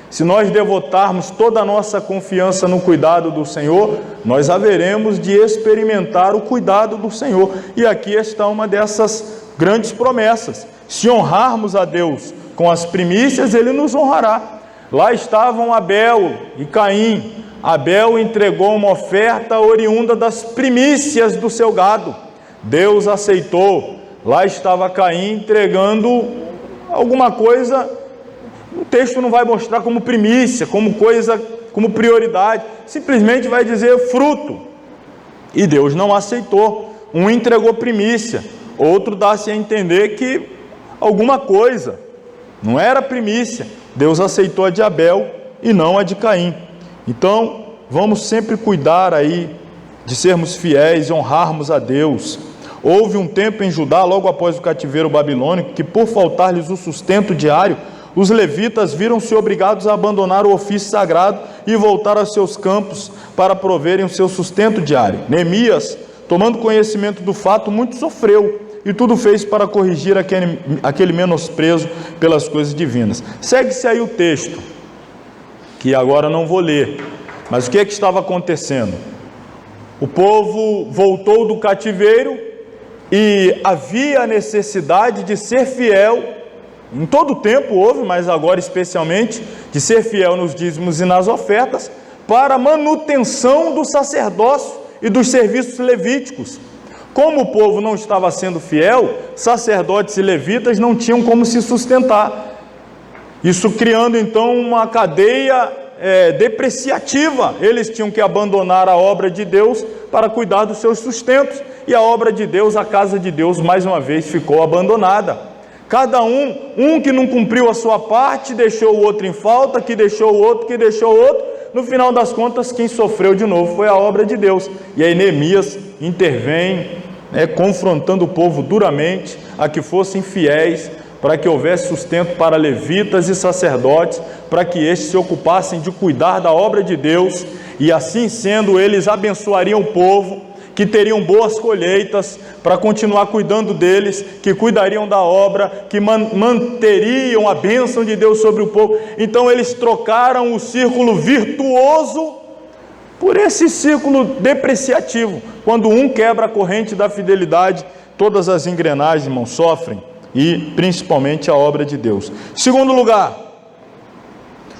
Se nós devotarmos toda a nossa confiança no cuidado do Senhor, nós haveremos de experimentar o cuidado do Senhor. E aqui está uma dessas grandes promessas. Se honrarmos a Deus com as primícias, Ele nos honrará. Lá estavam Abel e Caim, Abel entregou uma oferta oriunda das primícias do seu gado. Deus aceitou. Lá estava Caim entregando alguma coisa, o texto não vai mostrar como primícia, como coisa, como prioridade, simplesmente vai dizer fruto. E Deus não aceitou. Um entregou primícia, outro dá-se a entender que alguma coisa, não era primícia. Deus aceitou a de Abel e não a de Caim. Então, vamos sempre cuidar aí de sermos fiéis e honrarmos a Deus. Houve um tempo em Judá, logo após o cativeiro babilônico, que por faltar-lhes o sustento diário, os levitas viram-se obrigados a abandonar o ofício sagrado e voltar aos seus campos para proverem o seu sustento diário. Neemias, tomando conhecimento do fato, muito sofreu e tudo fez para corrigir aquele menosprezo pelas coisas divinas. Segue-se aí o texto, que agora não vou ler, mas o que estava acontecendo? O povo voltou do cativeiro e havia a necessidade de ser fiel, em todo o tempo houve, mas agora especialmente, de ser fiel nos dízimos e nas ofertas, para a manutenção do sacerdócio e dos serviços levíticos. Como o povo não estava sendo fiel, sacerdotes e levitas não tinham como se sustentar. Isso criando então uma cadeia depreciativa. Eles tinham que abandonar a obra de Deus para cuidar dos seus sustentos. E a obra de Deus, a casa de Deus, mais uma vez ficou abandonada. Cada um que não cumpriu a sua parte, deixou o outro em falta, que deixou o outro, que deixou o outro. No final das contas, quem sofreu de novo foi a obra de Deus. E aí Neemias intervém, confrontando o povo duramente a que fossem fiéis, para que houvesse sustento para levitas e sacerdotes, para que estes se ocupassem de cuidar da obra de Deus, e assim sendo, eles abençoariam o povo, que teriam boas colheitas, para continuar cuidando deles, que cuidariam da obra, que manteriam a bênção de Deus sobre o povo. Então eles trocaram o círculo virtuoso por esse círculo depreciativo. Quando um quebra a corrente da fidelidade, todas as engrenagens, irmãos, sofrem, e principalmente a obra de Deus. Segundo lugar,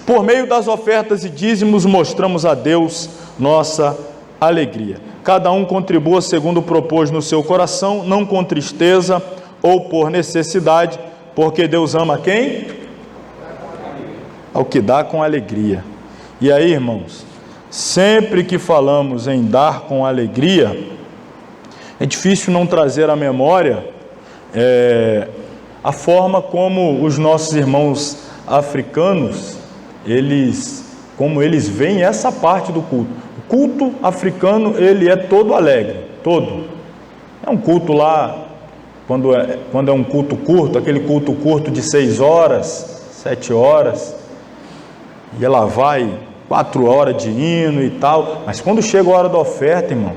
por meio das ofertas e dízimos mostramos a Deus nossa alegria. Cada um contribua segundo propôs no seu coração, não com tristeza ou por necessidade, porque Deus ama quem? Ao que dá com alegria. E aí, irmãos, sempre que falamos em dar com alegria, é difícil não trazer à memória a forma como os nossos irmãos africanos, como eles veem essa parte do culto. O culto africano, ele é todo alegre, todo. É um culto lá, quando é um culto curto, aquele culto curto de 6 horas, 7 horas, e ela vai 4 horas de hino e tal, mas quando chega a hora da oferta, irmão,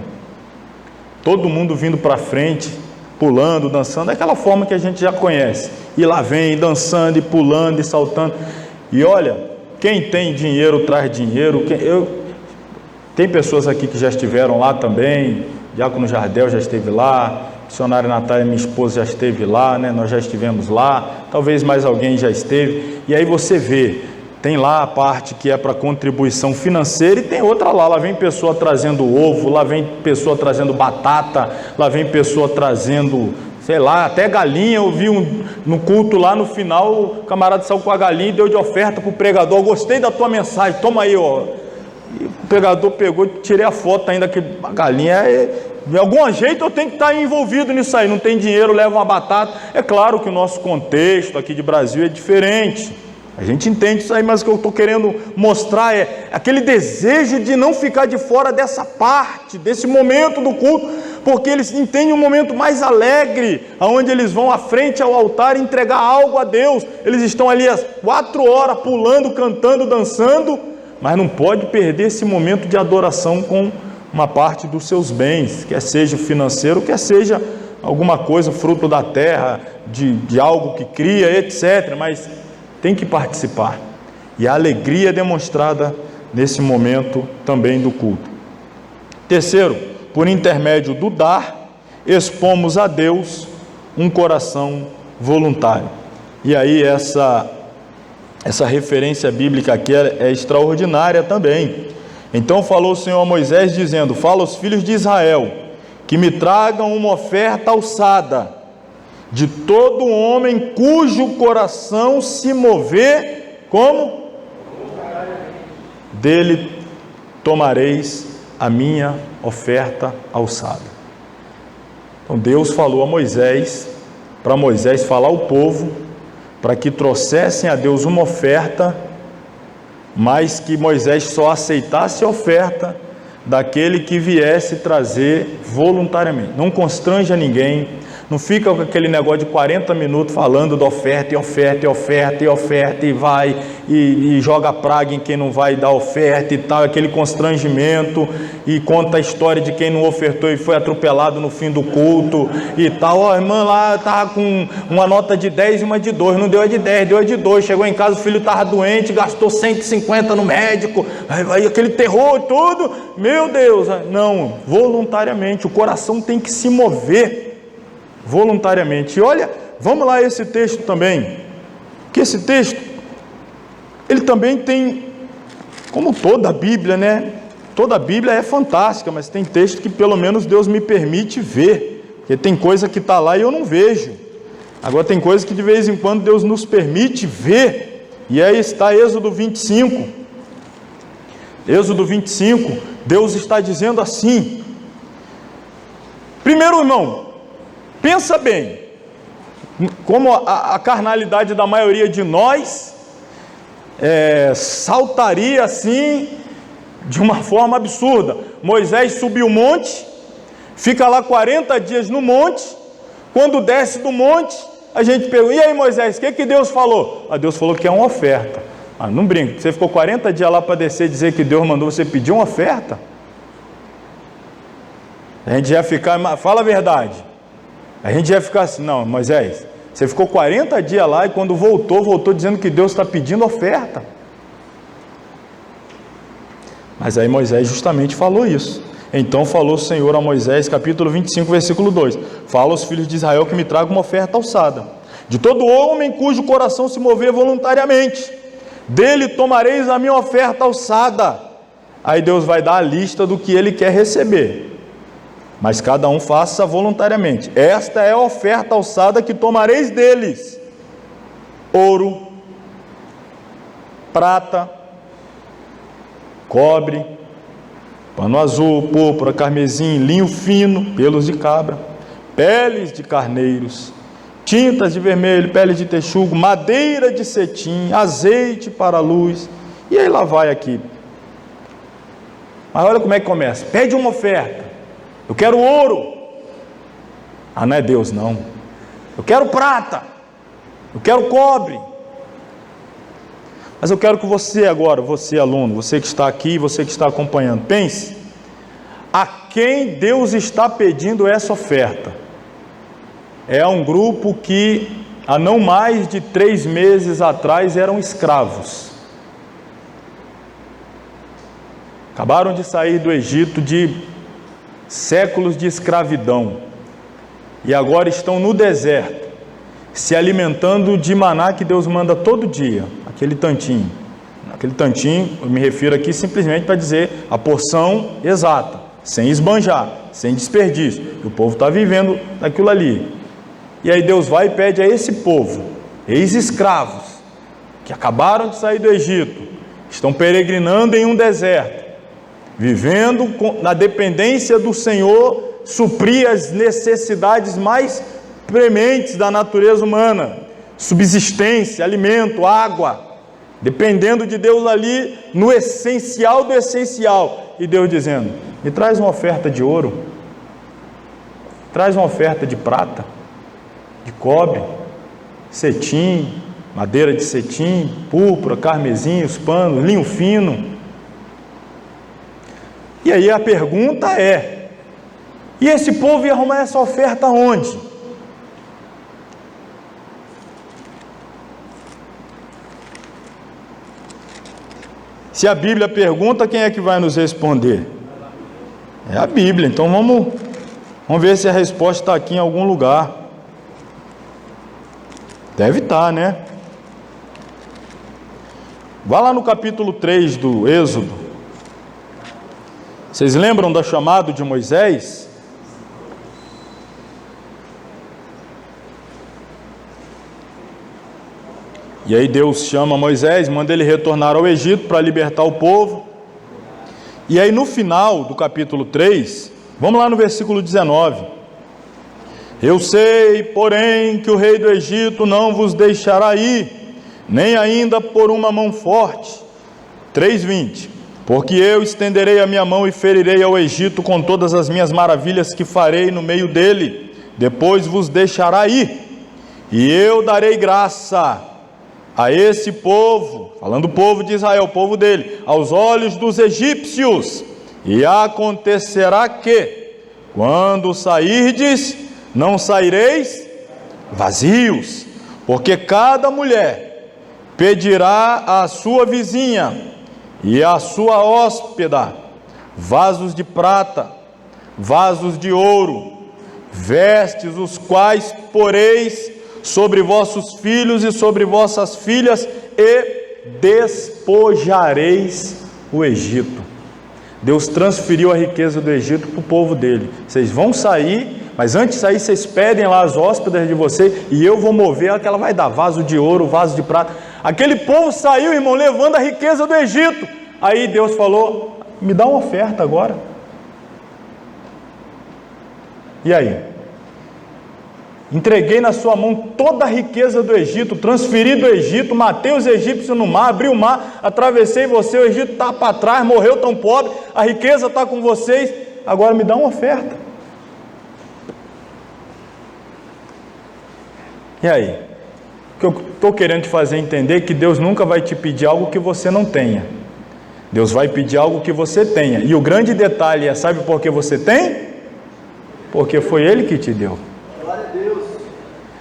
todo mundo vindo para frente, pulando, dançando, daquela forma que a gente já conhece, e lá vem dançando e pulando e saltando. E olha, quem tem dinheiro traz dinheiro. Tem pessoas aqui que já estiveram lá também, Diácono Jardel já esteve lá, missionária Natália, minha esposa, já esteve lá, nós já estivemos lá, talvez mais alguém já esteve, e aí você vê, tem lá a parte que é para contribuição financeira e tem outra lá vem pessoa trazendo ovo, lá vem pessoa trazendo batata, lá vem pessoa trazendo, sei lá, até galinha. Eu vi no culto lá no final, o camarada saiu com a galinha e deu de oferta para o pregador. Gostei da tua mensagem, toma aí, ó. E o pregador pegou e tirei a foto ainda, que a galinha de algum jeito eu tenho que estar envolvido nisso aí. Não tem dinheiro, leva uma batata. É claro que o nosso contexto aqui de Brasil é diferente, a gente entende isso aí, mas o que eu estou querendo mostrar é aquele desejo de não ficar de fora dessa parte, desse momento do culto, porque eles entendem um momento mais alegre, onde eles vão à frente ao altar entregar algo a Deus. Eles estão ali às 4 horas pulando, cantando, dançando, mas não pode perder esse momento de adoração com uma parte dos seus bens, quer seja financeiro, quer seja alguma coisa, fruto da terra, de algo que cria, etc., mas tem que participar. E a alegria é demonstrada nesse momento também do culto. Terceiro, por intermédio do dar, expomos a Deus um coração voluntário. E aí essa referência bíblica aqui é extraordinária também. Então falou o Senhor a Moisés, dizendo: fala aos filhos de Israel, que me tragam uma oferta alçada, de todo homem cujo coração se mover, como? Dele tomareis a minha oferta alçada. Então Deus falou a Moisés, para Moisés falar ao povo, para que trouxessem a Deus uma oferta, mas que Moisés só aceitasse a oferta daquele que viesse trazer voluntariamente. Não constranja ninguém, não fica com aquele negócio de 40 minutos falando da oferta, e oferta, e oferta, e oferta, e vai, e joga praga em quem não vai dar oferta e tal, aquele constrangimento, e conta a história de quem não ofertou e foi atropelado no fim do culto e tal. Ó, a irmã lá estava com uma nota de 10 e uma de 2, não deu a de 10, deu a de 2, chegou em casa, o filho estava doente, gastou 150 no médico, aí aquele terror e tudo, meu Deus, não, voluntariamente, o coração tem que se mover voluntariamente. E olha, vamos lá esse texto também, que esse texto, ele também tem, como toda a Bíblia, né? Toda a Bíblia é fantástica, mas tem texto que pelo menos Deus me permite ver, porque tem coisa que está lá e eu não vejo. Agora tem coisa que de vez em quando Deus nos permite ver, e aí está Êxodo 25. Êxodo 25, Deus está dizendo assim. Primeiro, irmão, pensa bem, como a carnalidade da maioria de nós saltaria assim, de uma forma absurda. Moisés subiu o monte, fica lá 40 dias no monte, quando desce do monte, a gente pergunta: e aí Moisés, o que Deus falou? Deus falou que é uma oferta. Não brinca, você ficou 40 dias lá para descer e dizer que Deus mandou você pedir uma oferta? A gente ia ficar, fala a verdade, a gente ia ficar assim: não, Moisés, você ficou 40 dias lá e quando voltou dizendo que Deus está pedindo oferta. Mas aí Moisés justamente falou isso. Então falou o Senhor a Moisés, capítulo 25, versículo 2: fala aos filhos de Israel que me tragam uma oferta alçada, de todo homem cujo coração se mover voluntariamente, dele tomareis a minha oferta alçada. Aí Deus vai dar a lista do que ele quer receber, mas cada um faça voluntariamente. Esta é a oferta alçada que tomareis deles: ouro, prata, cobre, pano azul, púrpura, carmesim, linho fino, pelos de cabra, peles de carneiros, tintas de vermelho, pele de texugo, madeira de cetim, azeite para a luz. E aí lá vai aqui. Mas olha como é que começa: pede uma oferta. Eu quero ouro. Não é Deus não. Eu quero prata. Eu quero cobre. Mas eu quero que você agora, você aluno, você que está aqui, você que está acompanhando, pense: a quem Deus está pedindo essa oferta? É um grupo que há não mais de 3 meses atrás eram escravos. Acabaram de sair do Egito de séculos de escravidão e agora estão no deserto, se alimentando de maná que Deus manda todo dia, aquele tantinho, eu me refiro aqui simplesmente para dizer a porção exata, sem esbanjar, sem desperdício, e o povo está vivendo daquilo ali. E aí Deus vai e pede a esse povo, ex-escravos, que acabaram de sair do Egito, estão peregrinando em um deserto, vivendo na dependência do Senhor, suprir as necessidades mais prementes da natureza humana, subsistência, alimento, água, dependendo de Deus ali no essencial do essencial. E Deus dizendo: me traz uma oferta de ouro, traz uma oferta de prata, de cobre, cetim, madeira de cetim, púrpura, carmesim, os panos, linho fino. E aí a pergunta é: e esse povo ia arrumar essa oferta onde? Se a Bíblia pergunta, quem é que vai nos responder? É a Bíblia. Então vamos ver se a resposta está aqui em algum lugar. Deve estar, né? Vá lá no capítulo 3 do Êxodo. Vocês lembram do chamado de Moisés? E aí Deus chama Moisés, manda ele retornar ao Egito para libertar o povo. E aí no final do capítulo 3, vamos lá no versículo 19. Eu sei, porém, que o rei do Egito não vos deixará ir, nem ainda por uma mão forte. 3:20. Porque eu estenderei a minha mão e ferirei ao Egito com todas as minhas maravilhas que farei no meio dele. Depois vos deixará ir, e eu darei graça a esse povo, falando o povo de Israel, o povo dele, aos olhos dos egípcios. E acontecerá que, quando sairdes, não saireis vazios, porque cada mulher pedirá à sua vizinha e à sua hóspeda vasos de prata, vasos de ouro, vestes, os quais poreis sobre vossos filhos e sobre vossas filhas, e despojareis o Egito. Deus transferiu a riqueza do Egito para o povo dele. Vocês vão sair, mas antes de sair, vocês pedem lá as hóspedas de vocês, e eu vou mover ela, que ela vai dar vaso de ouro, vaso de prata. Aquele povo saiu, irmão, levando a riqueza do Egito. Aí Deus falou: me dá uma oferta agora. E aí? Entreguei na sua mão toda a riqueza do Egito, transferi do Egito, matei os egípcios no mar, abri o mar, atravessei você, o Egito está para trás, morreu tão pobre, a riqueza está com vocês, agora me dá uma oferta. E aí? O que eu estou querendo te fazer entender é que Deus nunca vai te pedir algo que você não tenha. Deus vai pedir algo que você tenha. E o grande detalhe é, sabe por que você tem? Porque foi Ele que te deu.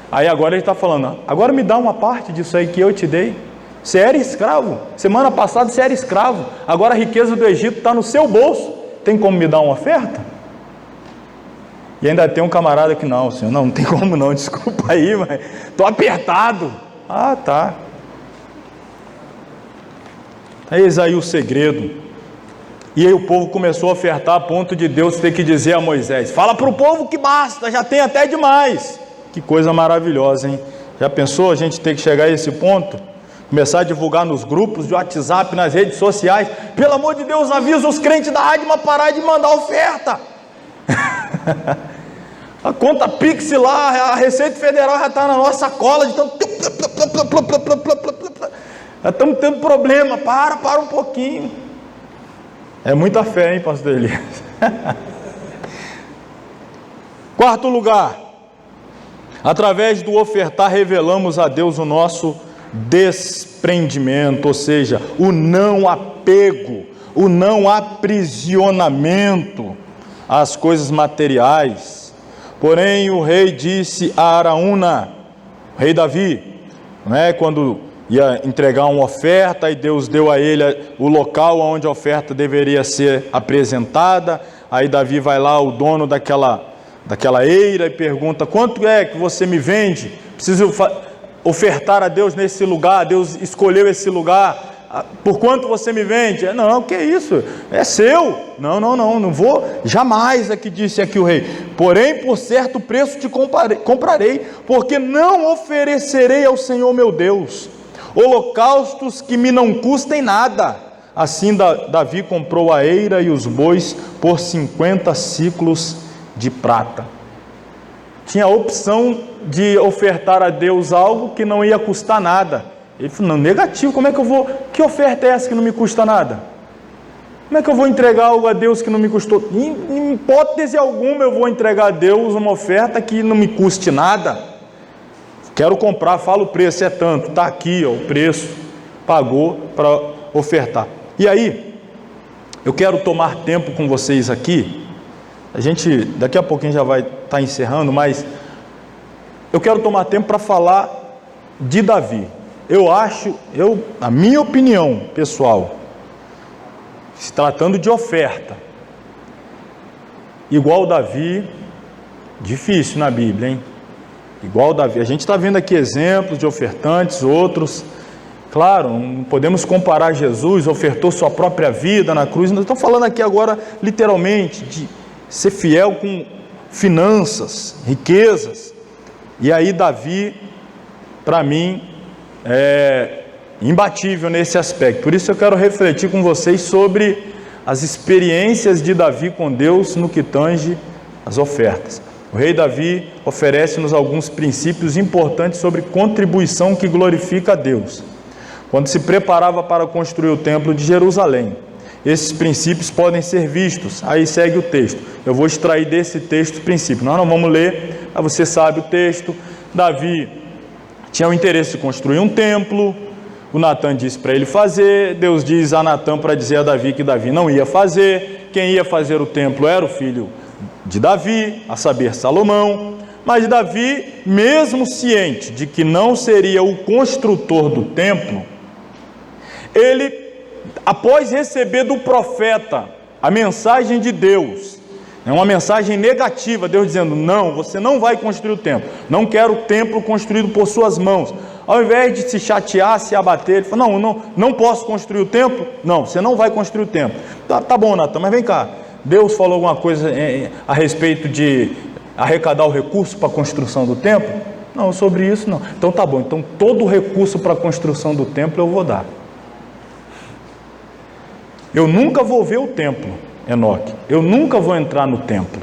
Aí agora ele está falando: agora me dá uma parte disso aí que eu te dei. Você era escravo, semana passada você era escravo, agora a riqueza do Egito está no seu bolso, tem como me dar uma oferta? E ainda tem um camarada que: não, senhor, não tem como não, desculpa aí, mas estou apertado. Ah, tá. Eis aí o segredo. E aí o povo começou a ofertar, a ponto de Deus ter que dizer a Moisés: fala para o povo que basta, já tem até demais. Que coisa maravilhosa, hein? Já pensou a gente ter que chegar a esse ponto? Começar a divulgar nos grupos de WhatsApp, nas redes sociais: pelo amor de Deus, avisa os crentes da ADMA a parar de mandar oferta. A conta Pix lá, a Receita Federal já está na nossa cola, de tanto... já estamos tendo problema. Para um pouquinho. É muita fé, hein, pastor Elias? Quarto lugar, através do ofertar revelamos a Deus o nosso desprendimento, ou seja, o não apego, o não aprisionamento às coisas materiais. Porém o rei disse a Araúna, o rei Davi, quando ia entregar uma oferta, e Deus deu a ele o local onde a oferta deveria ser apresentada. Aí Davi vai lá, o dono daquela eira, e pergunta: quanto é que você me vende? Preciso ofertar a Deus nesse lugar, Deus escolheu esse lugar, por quanto você me vende? Não, que isso, é seu. Não vou, jamais, aqui disse aqui o rei, porém por certo preço te comprarei, porque não oferecerei ao Senhor meu Deus holocaustos que me não custem nada. Assim Davi comprou a eira e os bois por 50 siclos de prata. Tinha a opção de ofertar a Deus algo que não ia custar nada. Ele falou: não, negativo, como é que eu vou, que oferta é essa que não me custa nada? Como é que eu vou entregar algo a Deus que não me custou? Em hipótese alguma eu vou entregar a Deus uma oferta que não me custe nada. Quero comprar, fala o preço, é tanto, está aqui, ó, o preço, pagou para ofertar. E aí, eu quero tomar tempo com vocês aqui. A gente, daqui a pouquinho já vai estar encerrando, mas eu quero tomar tempo para falar de Davi. A minha opinião pessoal, se tratando de oferta, igual Davi, difícil na Bíblia, hein? Igual Davi. A gente está vendo aqui exemplos de ofertantes, outros, Claro, não podemos comparar Jesus, ofertou sua própria vida na cruz. Nós estamos falando aqui agora, literalmente, de ser fiel com finanças, riquezas. E aí Davi, para mim, é imbatível nesse aspecto. Por isso eu quero refletir com vocês sobre as experiências de Davi com Deus no que tange as ofertas. O rei Davi oferece-nos alguns princípios importantes sobre contribuição que glorifica a Deus. Quando se preparava para construir o templo de Jerusalém, esses princípios podem ser vistos. Aí segue o texto. Eu vou extrair desse texto os princípios. Nós não vamos ler, mas você sabe o texto. Davi tinha o interesse de construir um templo. O Natan disse para ele fazer. Deus diz a Natan para dizer a Davi que Davi não ia fazer. Quem ia fazer o templo era o filho de Davi, a saber, Salomão. Mas Davi, mesmo ciente de que não seria o construtor do templo, ele, após receber do profeta a mensagem de Deus, uma mensagem negativa, Deus dizendo: não, você não vai construir o templo, não quero o templo construído por suas mãos. Ao invés de se chatear, se abater, ele falou: não posso construir o templo? Não, você não vai construir o templo. Tá bom, Natan, mas vem cá, Deus falou alguma coisa a respeito de arrecadar o recurso para a construção do templo? Não, sobre isso não. Então tá bom, então todo o recurso para a construção do templo eu vou dar. Eu nunca vou ver o templo, Enoque. Eu nunca vou entrar no templo.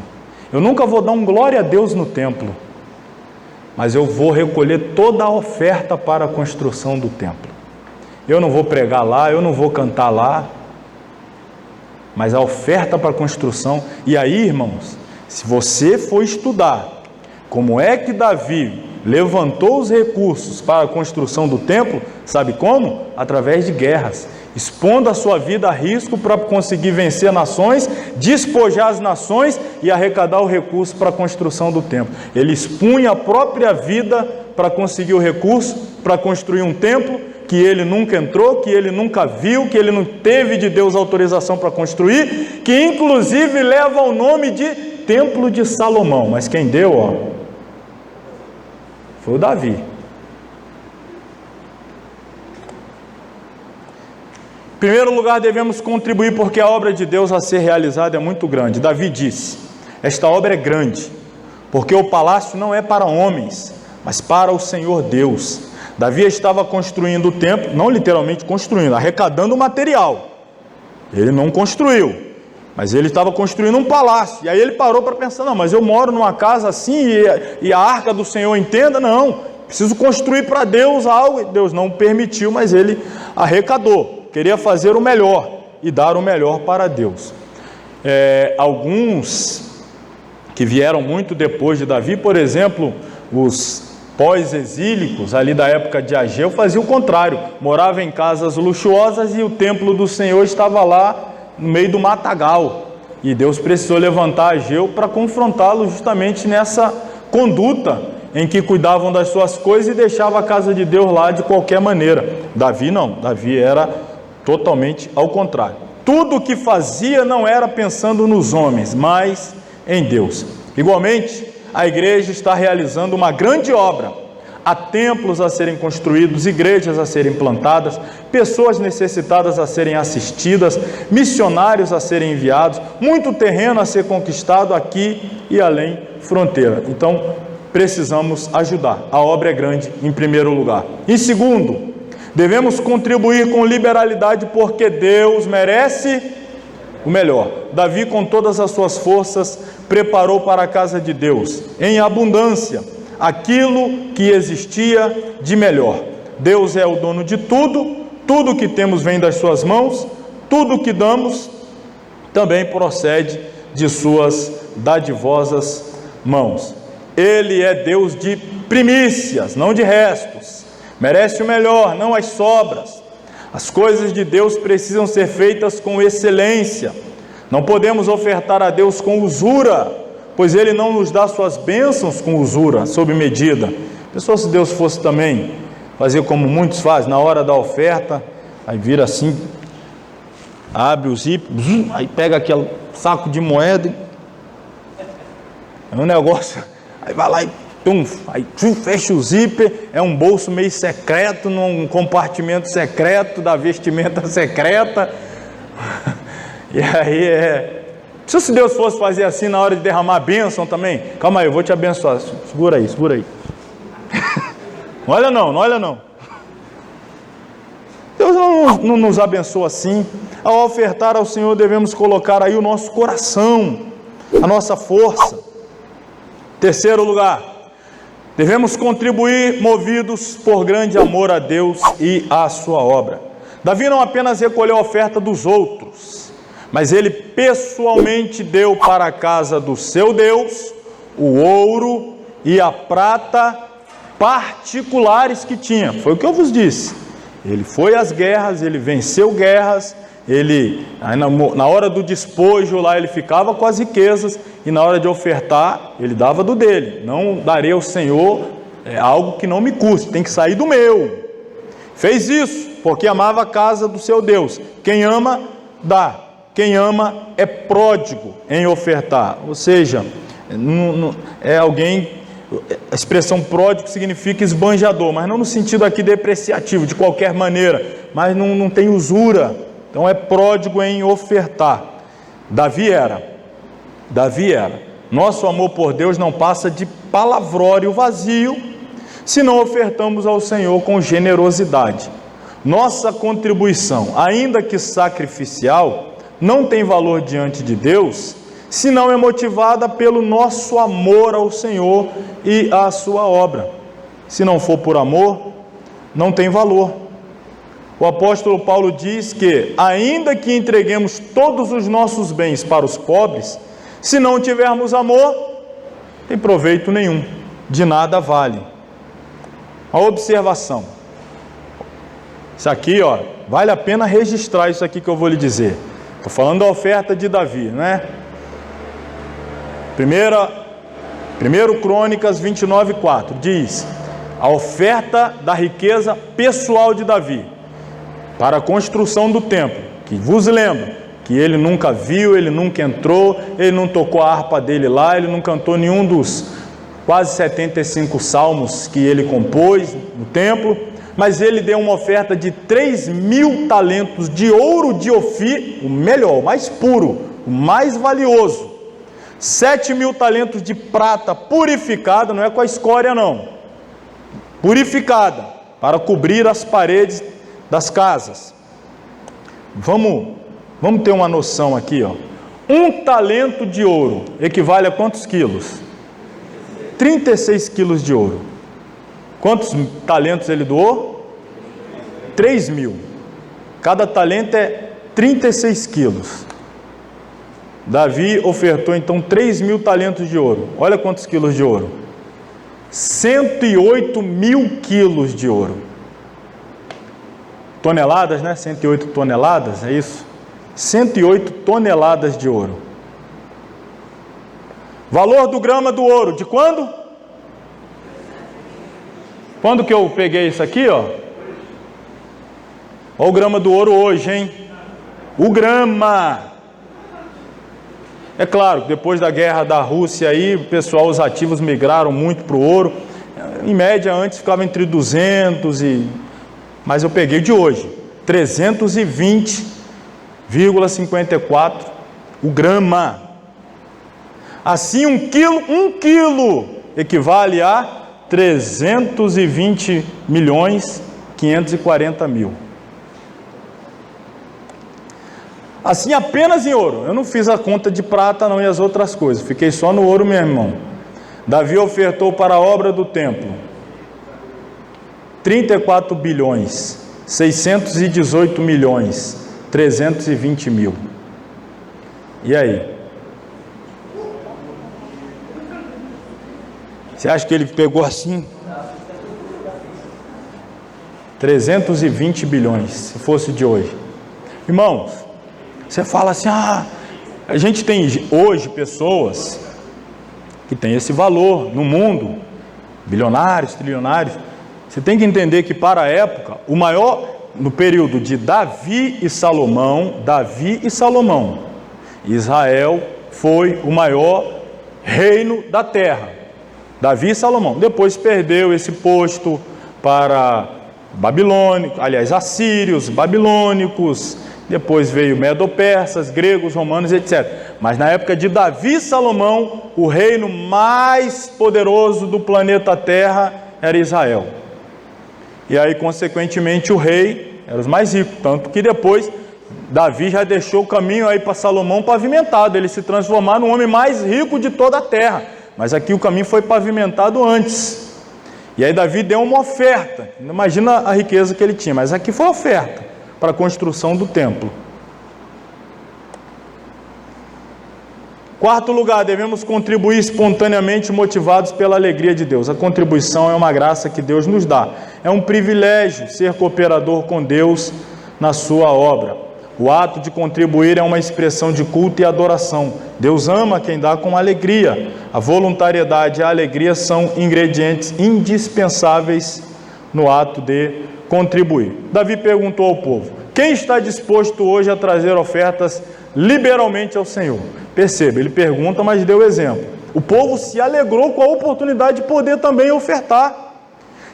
Eu nunca vou dar um glória a Deus no templo. Mas eu vou recolher toda a oferta para a construção do templo. Eu não vou pregar lá, eu não vou cantar lá. Mas a oferta para a construção. E aí, irmãos, se você for estudar como é que Davi levantou os recursos para a construção do templo, sabe como? Através de guerras. Expondo a sua vida a risco para conseguir vencer nações, despojar as nações e arrecadar o recurso para a construção do templo. Ele expunha a própria vida para conseguir o recurso, para construir um templo que ele nunca entrou, que ele nunca viu, que ele não teve de Deus autorização para construir, que inclusive leva o nome de Templo de Salomão. Mas quem deu, foi o Davi. Em primeiro lugar, devemos contribuir porque a obra de Deus a ser realizada é muito grande. Davi disse: esta obra é grande, porque o palácio não é para homens, mas para o Senhor Deus. Davi estava construindo o templo, não literalmente construindo, arrecadando o material. Ele não construiu, mas ele estava construindo um palácio. E aí ele parou para pensar: não, mas eu moro numa casa assim e a arca do Senhor entenda? Não, preciso construir para Deus algo. Deus não permitiu, mas ele arrecadou. Queria fazer o melhor e dar o melhor para Deus. Alguns que vieram muito depois de Davi, por exemplo, os pós-exílicos ali da época de Ageu, faziam o contrário, moravam em casas luxuosas e o templo do Senhor estava lá no meio do matagal. E Deus precisou levantar Ageu para confrontá-lo justamente nessa conduta em que cuidavam das suas coisas e deixavam a casa de Deus lá de qualquer maneira. Davi não, Davi era totalmente ao contrário. Tudo o que fazia não era pensando nos homens, mas em Deus. Igualmente, a igreja está realizando uma grande obra. Há templos a serem construídos, igrejas a serem plantadas, pessoas necessitadas a serem assistidas, missionários a serem enviados, muito terreno a ser conquistado aqui e além fronteira. Então, precisamos ajudar. A obra é grande, em primeiro lugar. Em segundo, devemos contribuir com liberalidade porque Deus merece o melhor. Davi, com todas as suas forças, preparou para a casa de Deus, em abundância, aquilo que existia de melhor. Deus é o dono de tudo, tudo que temos vem das suas mãos, tudo que damos também procede de suas dadivosas mãos. Ele é Deus de primícias, não de restos. Merece o melhor, não as sobras. As coisas de Deus precisam ser feitas com excelência. Não podemos ofertar a Deus com usura, pois Ele não nos dá suas bênçãos com usura, sob medida. Pessoal, se Deus fosse também fazer como muitos fazem, na hora da oferta, aí vira assim, abre o zip, aí pega aquele saco de moeda, é um negócio, aí vai lá e aí fecha o zíper, é um bolso meio secreto, num compartimento secreto, da vestimenta secreta. E aí se Deus fosse fazer assim na hora de derramar a bênção também, calma aí, eu vou te abençoar, segura aí. Não olha não. Deus não nos abençoa assim. Ao ofertar ao Senhor devemos colocar aí o nosso coração, a nossa força. Terceiro lugar, devemos contribuir movidos por grande amor a Deus e à sua obra. Davi não apenas recolheu a oferta dos outros, mas ele pessoalmente deu para a casa do seu Deus o ouro e a prata particulares que tinha. Foi o que eu vos disse. Ele foi às guerras, ele venceu guerras, na hora do despojo lá ele ficava com as riquezas, e na hora de ofertar ele dava do dele. Não darei ao Senhor algo que não me custe, tem que sair do meu. Fez isso porque amava a casa do seu Deus. Quem ama, dá. Quem ama é pródigo em ofertar. Ou seja, é alguém... A expressão pródigo significa esbanjador, mas não no sentido aqui depreciativo, de qualquer maneira, mas não tem usura. Então é pródigo em ofertar. Davi era. Nosso amor por Deus não passa de palavrório vazio, se não ofertamos ao Senhor com generosidade. Nossa contribuição, ainda que sacrificial, não tem valor diante de Deus, se não é motivada pelo nosso amor ao Senhor e à sua obra. Se não for por amor, não tem valor. O apóstolo Paulo diz que, ainda que entreguemos todos os nossos bens para os pobres, se não tivermos amor, tem proveito nenhum, de nada vale. A observação. Isso aqui, vale a pena registrar isso aqui que eu vou lhe dizer. Estou falando da oferta de Davi, não é? 1 Crônicas 29:4 diz: a oferta da riqueza pessoal de Davi para a construção do templo, que vos lembro que ele nunca viu, ele nunca entrou, ele não tocou a harpa dele lá, ele não cantou nenhum dos quase 75 salmos que ele compôs no templo, mas ele deu uma oferta de 3.000 talentos de ouro de Ofir, o melhor, o mais puro, o mais valioso, 7.000 talentos de prata purificada, não é com a escória não, purificada, para cobrir as paredes das casas. Vamos ter uma noção aqui, 1 talento de ouro equivale a quantos quilos? 36 quilos de ouro. Quantos talentos ele doou? 3.000. Cada talento é 36 quilos. Davi ofertou então 3.000 talentos de ouro. Olha quantos quilos de ouro. 108.000 quilos de ouro. Toneladas, né? 108 toneladas, é isso? 108 toneladas de ouro. Valor do grama do ouro, de quando? Quando que eu peguei isso aqui, Olha o grama do ouro hoje, hein? O grama! É claro, depois da guerra da Rússia aí, os ativos migraram muito para o ouro. Em média, antes ficava entre 200 mas eu peguei de hoje, 320,54 o grama. Assim, 1 quilo equivale a 320.540.000. Assim, apenas em ouro. Eu não fiz a conta de prata não e as outras coisas, fiquei só no ouro mesmo, irmão. Davi ofertou para a obra do templo 34.618.320.000. E aí? Você acha que ele pegou assim? 320 bilhões, se fosse de hoje. Irmãos, você fala assim, a gente tem hoje pessoas que têm esse valor no mundo, bilionários, trilionários. Você tem que entender que para a época, o maior, no período de Davi e Salomão, Israel foi o maior reino da terra. Davi e Salomão. Depois perdeu esse posto para babilônicos, aliás, assírios, babilônicos, depois veio medo-persas, gregos, romanos, etc. Mas na época de Davi e Salomão, o reino mais poderoso do planeta Terra era Israel. E aí, consequentemente, o rei era os mais ricos, tanto que depois Davi já deixou o caminho aí para Salomão pavimentado, ele se transformar no homem mais rico de toda a terra. Mas aqui o caminho foi pavimentado antes. E aí Davi deu uma oferta. Imagina a riqueza que ele tinha, mas aqui foi a oferta para a construção do templo. Quarto lugar, devemos contribuir espontaneamente, motivados pela alegria de Deus. A contribuição é uma graça que Deus nos dá. É um privilégio ser cooperador com Deus na sua obra. O ato de contribuir é uma expressão de culto e adoração. Deus ama quem dá com alegria. A voluntariedade e a alegria são ingredientes indispensáveis no ato de contribuir. Davi perguntou ao povo: quem está disposto hoje a trazer ofertas liberalmente ao Senhor? Perceba, ele pergunta, mas deu exemplo. O povo se alegrou com a oportunidade de poder também ofertar.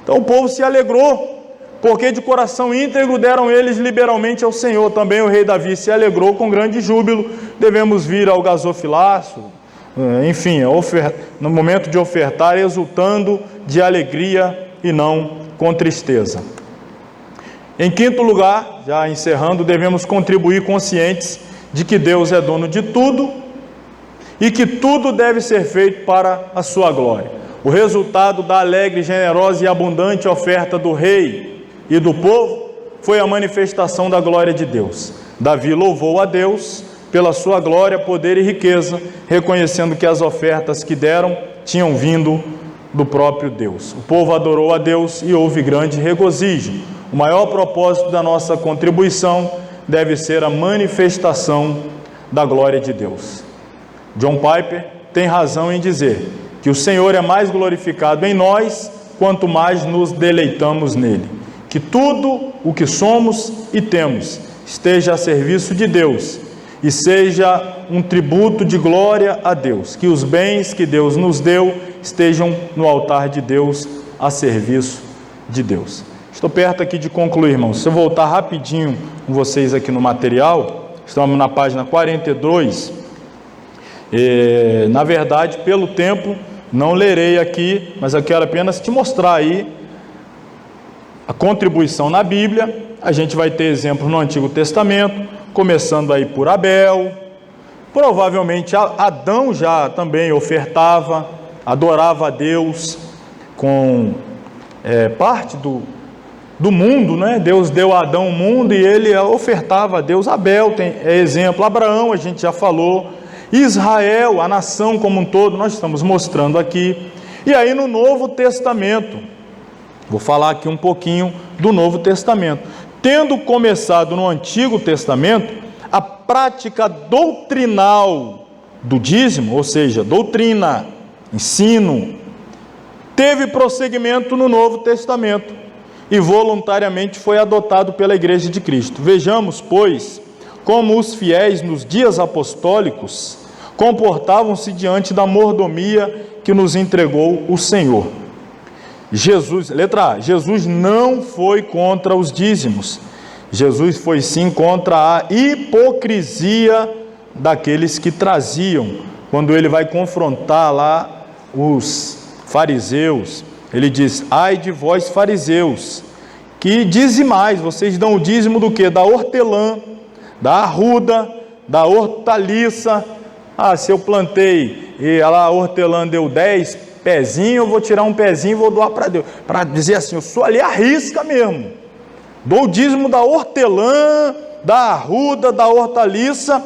Então o povo se alegrou, porque de coração íntegro deram eles liberalmente ao Senhor. Também o rei Davi se alegrou com grande júbilo. Devemos vir ao gasofilaço, enfim, no momento de ofertar, exultando de alegria e não com tristeza. Em quinto lugar, já encerrando, devemos contribuir conscientes de que Deus é dono de tudo e que tudo deve ser feito para a sua glória. O resultado da alegre, generosa e abundante oferta do rei e do povo foi a manifestação da glória de Deus. Davi louvou a Deus pela sua glória, poder e riqueza, reconhecendo que as ofertas que deram tinham vindo do próprio Deus. O povo adorou a Deus e houve grande regozijo. O maior propósito da nossa contribuição deve ser a manifestação da glória de Deus. John Piper tem razão em dizer que o Senhor é mais glorificado em nós quanto mais nos deleitamos nele. Que tudo o que somos e temos esteja a serviço de Deus e seja um tributo de glória a Deus. Que os bens que Deus nos deu estejam no altar de Deus, a serviço de Deus. Estou perto aqui de concluir, irmãos. Se eu voltar rapidinho com vocês aqui no material, estamos na página 42. Na verdade, pelo tempo, não lerei aqui, mas eu quero apenas te mostrar aí a contribuição na Bíblia. A gente vai ter exemplos no Antigo Testamento, começando aí por Abel. Provavelmente Adão já também ofertava, adorava a Deus com parte do mundo, né? Deus deu a Adão o mundo e ele ofertava a Deus. Abel tem exemplo, Abraão a gente já falou, Israel, a nação como um todo, nós estamos mostrando aqui. E aí no Novo Testamento, vou falar aqui um pouquinho do Novo Testamento. Tendo começado no Antigo Testamento, a prática doutrinal do dízimo, ou seja, doutrina, ensino, teve prosseguimento no Novo Testamento e voluntariamente foi adotado pela Igreja de Cristo. Vejamos, pois, como os fiéis nos dias apostólicos comportavam-se diante da mordomia que nos entregou o Senhor. Jesus, letra A, Jesus não foi contra os dízimos. Jesus foi sim contra a hipocrisia daqueles que traziam. Quando ele vai confrontar lá os fariseus, ele diz: ai de vós fariseus, que dizimais, vocês dão o dízimo do quê? Da hortelã, da arruda, da hortaliça. Se eu plantei e a hortelã deu 10 pezinhos, eu vou tirar um pezinho e vou doar para Deus. Para dizer assim, eu sou ali a risca mesmo. Dou o dízimo da hortelã, da arruda, da hortaliça.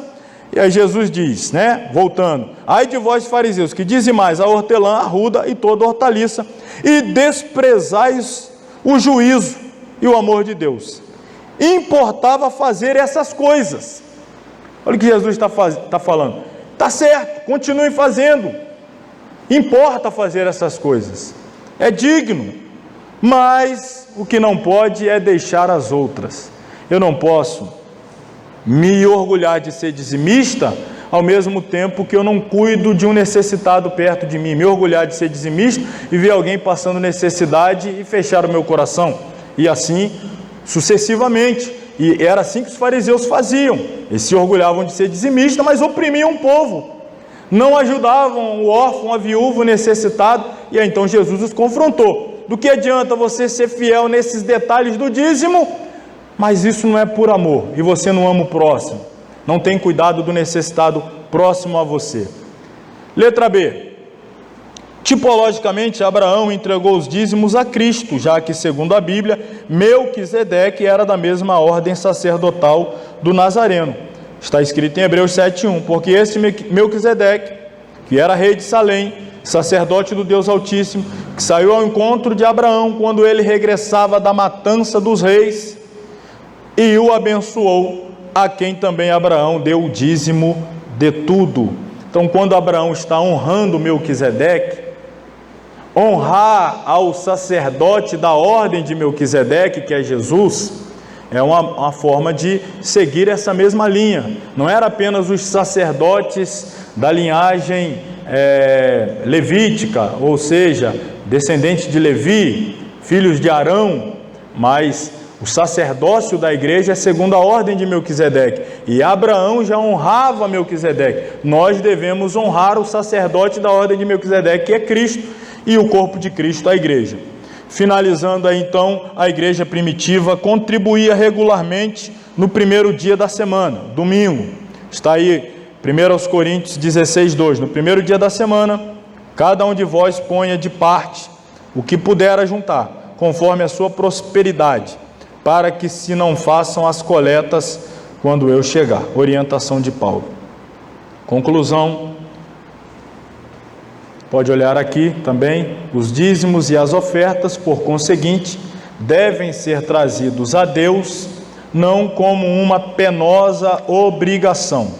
E aí Jesus diz, né, voltando: ai de vós fariseus, que dizimais a hortelã, a arruda e toda a hortaliça, e desprezais o juízo e o amor de Deus. Importava fazer essas coisas. Olha o que Jesus está falando. Está certo, continue fazendo. Importa fazer essas coisas. É digno. Mas o que não pode é deixar as outras. Eu não posso me orgulhar de ser dizimista, ao mesmo tempo que eu não cuido de um necessitado perto de mim, me orgulhar de ser dizimista e ver alguém passando necessidade e fechar o meu coração, e assim sucessivamente. E era assim que os fariseus faziam, eles se orgulhavam de ser dizimista, mas oprimiam o povo, não ajudavam o órfão, a viúva, o necessitado, e aí então Jesus os confrontou. Do que adianta você ser fiel nesses detalhes do dízimo, mas isso não é por amor, e você não ama o próximo, não tem cuidado do necessitado próximo a você. Letra B. Tipologicamente, Abraão entregou os dízimos a Cristo, já que, segundo a Bíblia, Melquisedeque era da mesma ordem sacerdotal do Nazareno. Está escrito em Hebreus 7:1, porque esse Melquisedeque, que era rei de Salém, sacerdote do Deus Altíssimo, que saiu ao encontro de Abraão quando ele regressava da matança dos reis, e o abençoou, a quem também Abraão deu o dízimo de tudo. Então, quando Abraão está honrando Melquisedeque, honrar ao sacerdote da ordem de Melquisedeque, que é Jesus, é uma forma de seguir essa mesma linha. Não era apenas os sacerdotes da linhagem levítica, ou seja, descendentes de Levi, filhos de Arão, mas o sacerdócio da igreja é segundo a ordem de Melquisedeque, e Abraão já honrava Melquisedeque. Nós devemos honrar o sacerdote da ordem de Melquisedeque, que é Cristo, e o corpo de Cristo, a igreja. Finalizando aí então, a igreja primitiva contribuía regularmente no primeiro dia da semana, domingo. Está aí 1 Coríntios 16:2, no primeiro dia da semana, cada um de vós ponha de parte o que puder ajuntar, conforme a sua prosperidade, para que se não façam as coletas quando eu chegar. Orientação de Paulo. Conclusão. Pode olhar aqui também, os dízimos e as ofertas, por conseguinte, devem ser trazidos a Deus, não como uma penosa obrigação.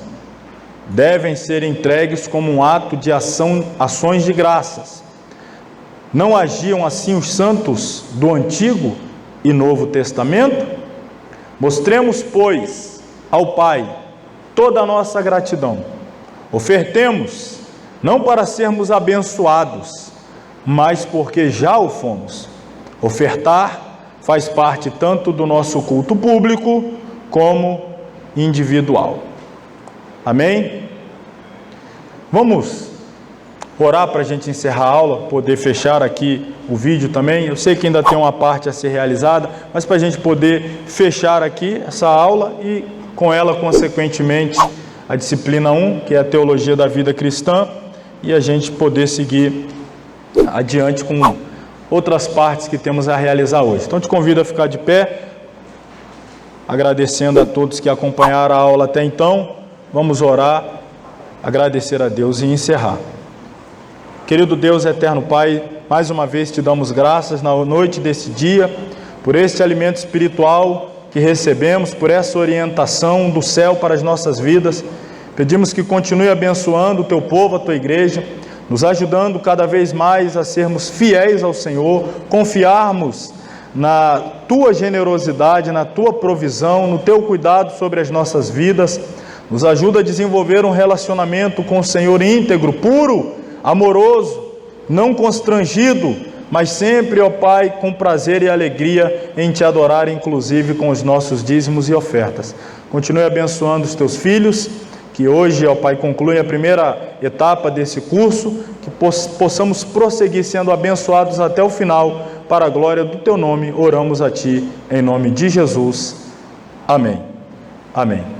Devem ser entregues como um ato de ações de graças. Não agiam assim os santos do Antigo e Novo Testamento? Mostremos, pois, ao Pai toda a nossa gratidão. Ofertemos, não para sermos abençoados, mas porque já o fomos. Ofertar faz parte tanto do nosso culto público como individual. Amém? Vamos orar para a gente encerrar a aula, poder fechar aqui o vídeo também. Eu sei que ainda tem uma parte a ser realizada, mas para a gente poder fechar aqui essa aula e com ela, consequentemente, a disciplina 1, que é a teologia da vida cristã, e a gente poder seguir adiante com outras partes que temos a realizar hoje. Então, te convido a ficar de pé, agradecendo a todos que acompanharam a aula até então. Vamos orar, agradecer a Deus e encerrar. Querido Deus, eterno Pai, mais uma vez te damos graças na noite desse dia, por este alimento espiritual que recebemos, por essa orientação do céu para as nossas vidas. Pedimos que continue abençoando o teu povo, a tua igreja, nos ajudando cada vez mais a sermos fiéis ao Senhor, confiarmos na tua generosidade, na tua provisão, no teu cuidado sobre as nossas vidas. Nos ajuda a desenvolver um relacionamento com o Senhor íntegro, puro, amoroso, não constrangido, mas sempre, ó Pai, com prazer e alegria em te adorar, inclusive com os nossos dízimos e ofertas. Continue abençoando os teus filhos, que hoje, ó Pai, conclui a primeira etapa desse curso, que possamos prosseguir sendo abençoados até o final, para a glória do teu nome. Oramos a ti, em nome de Jesus. Amém. Amém.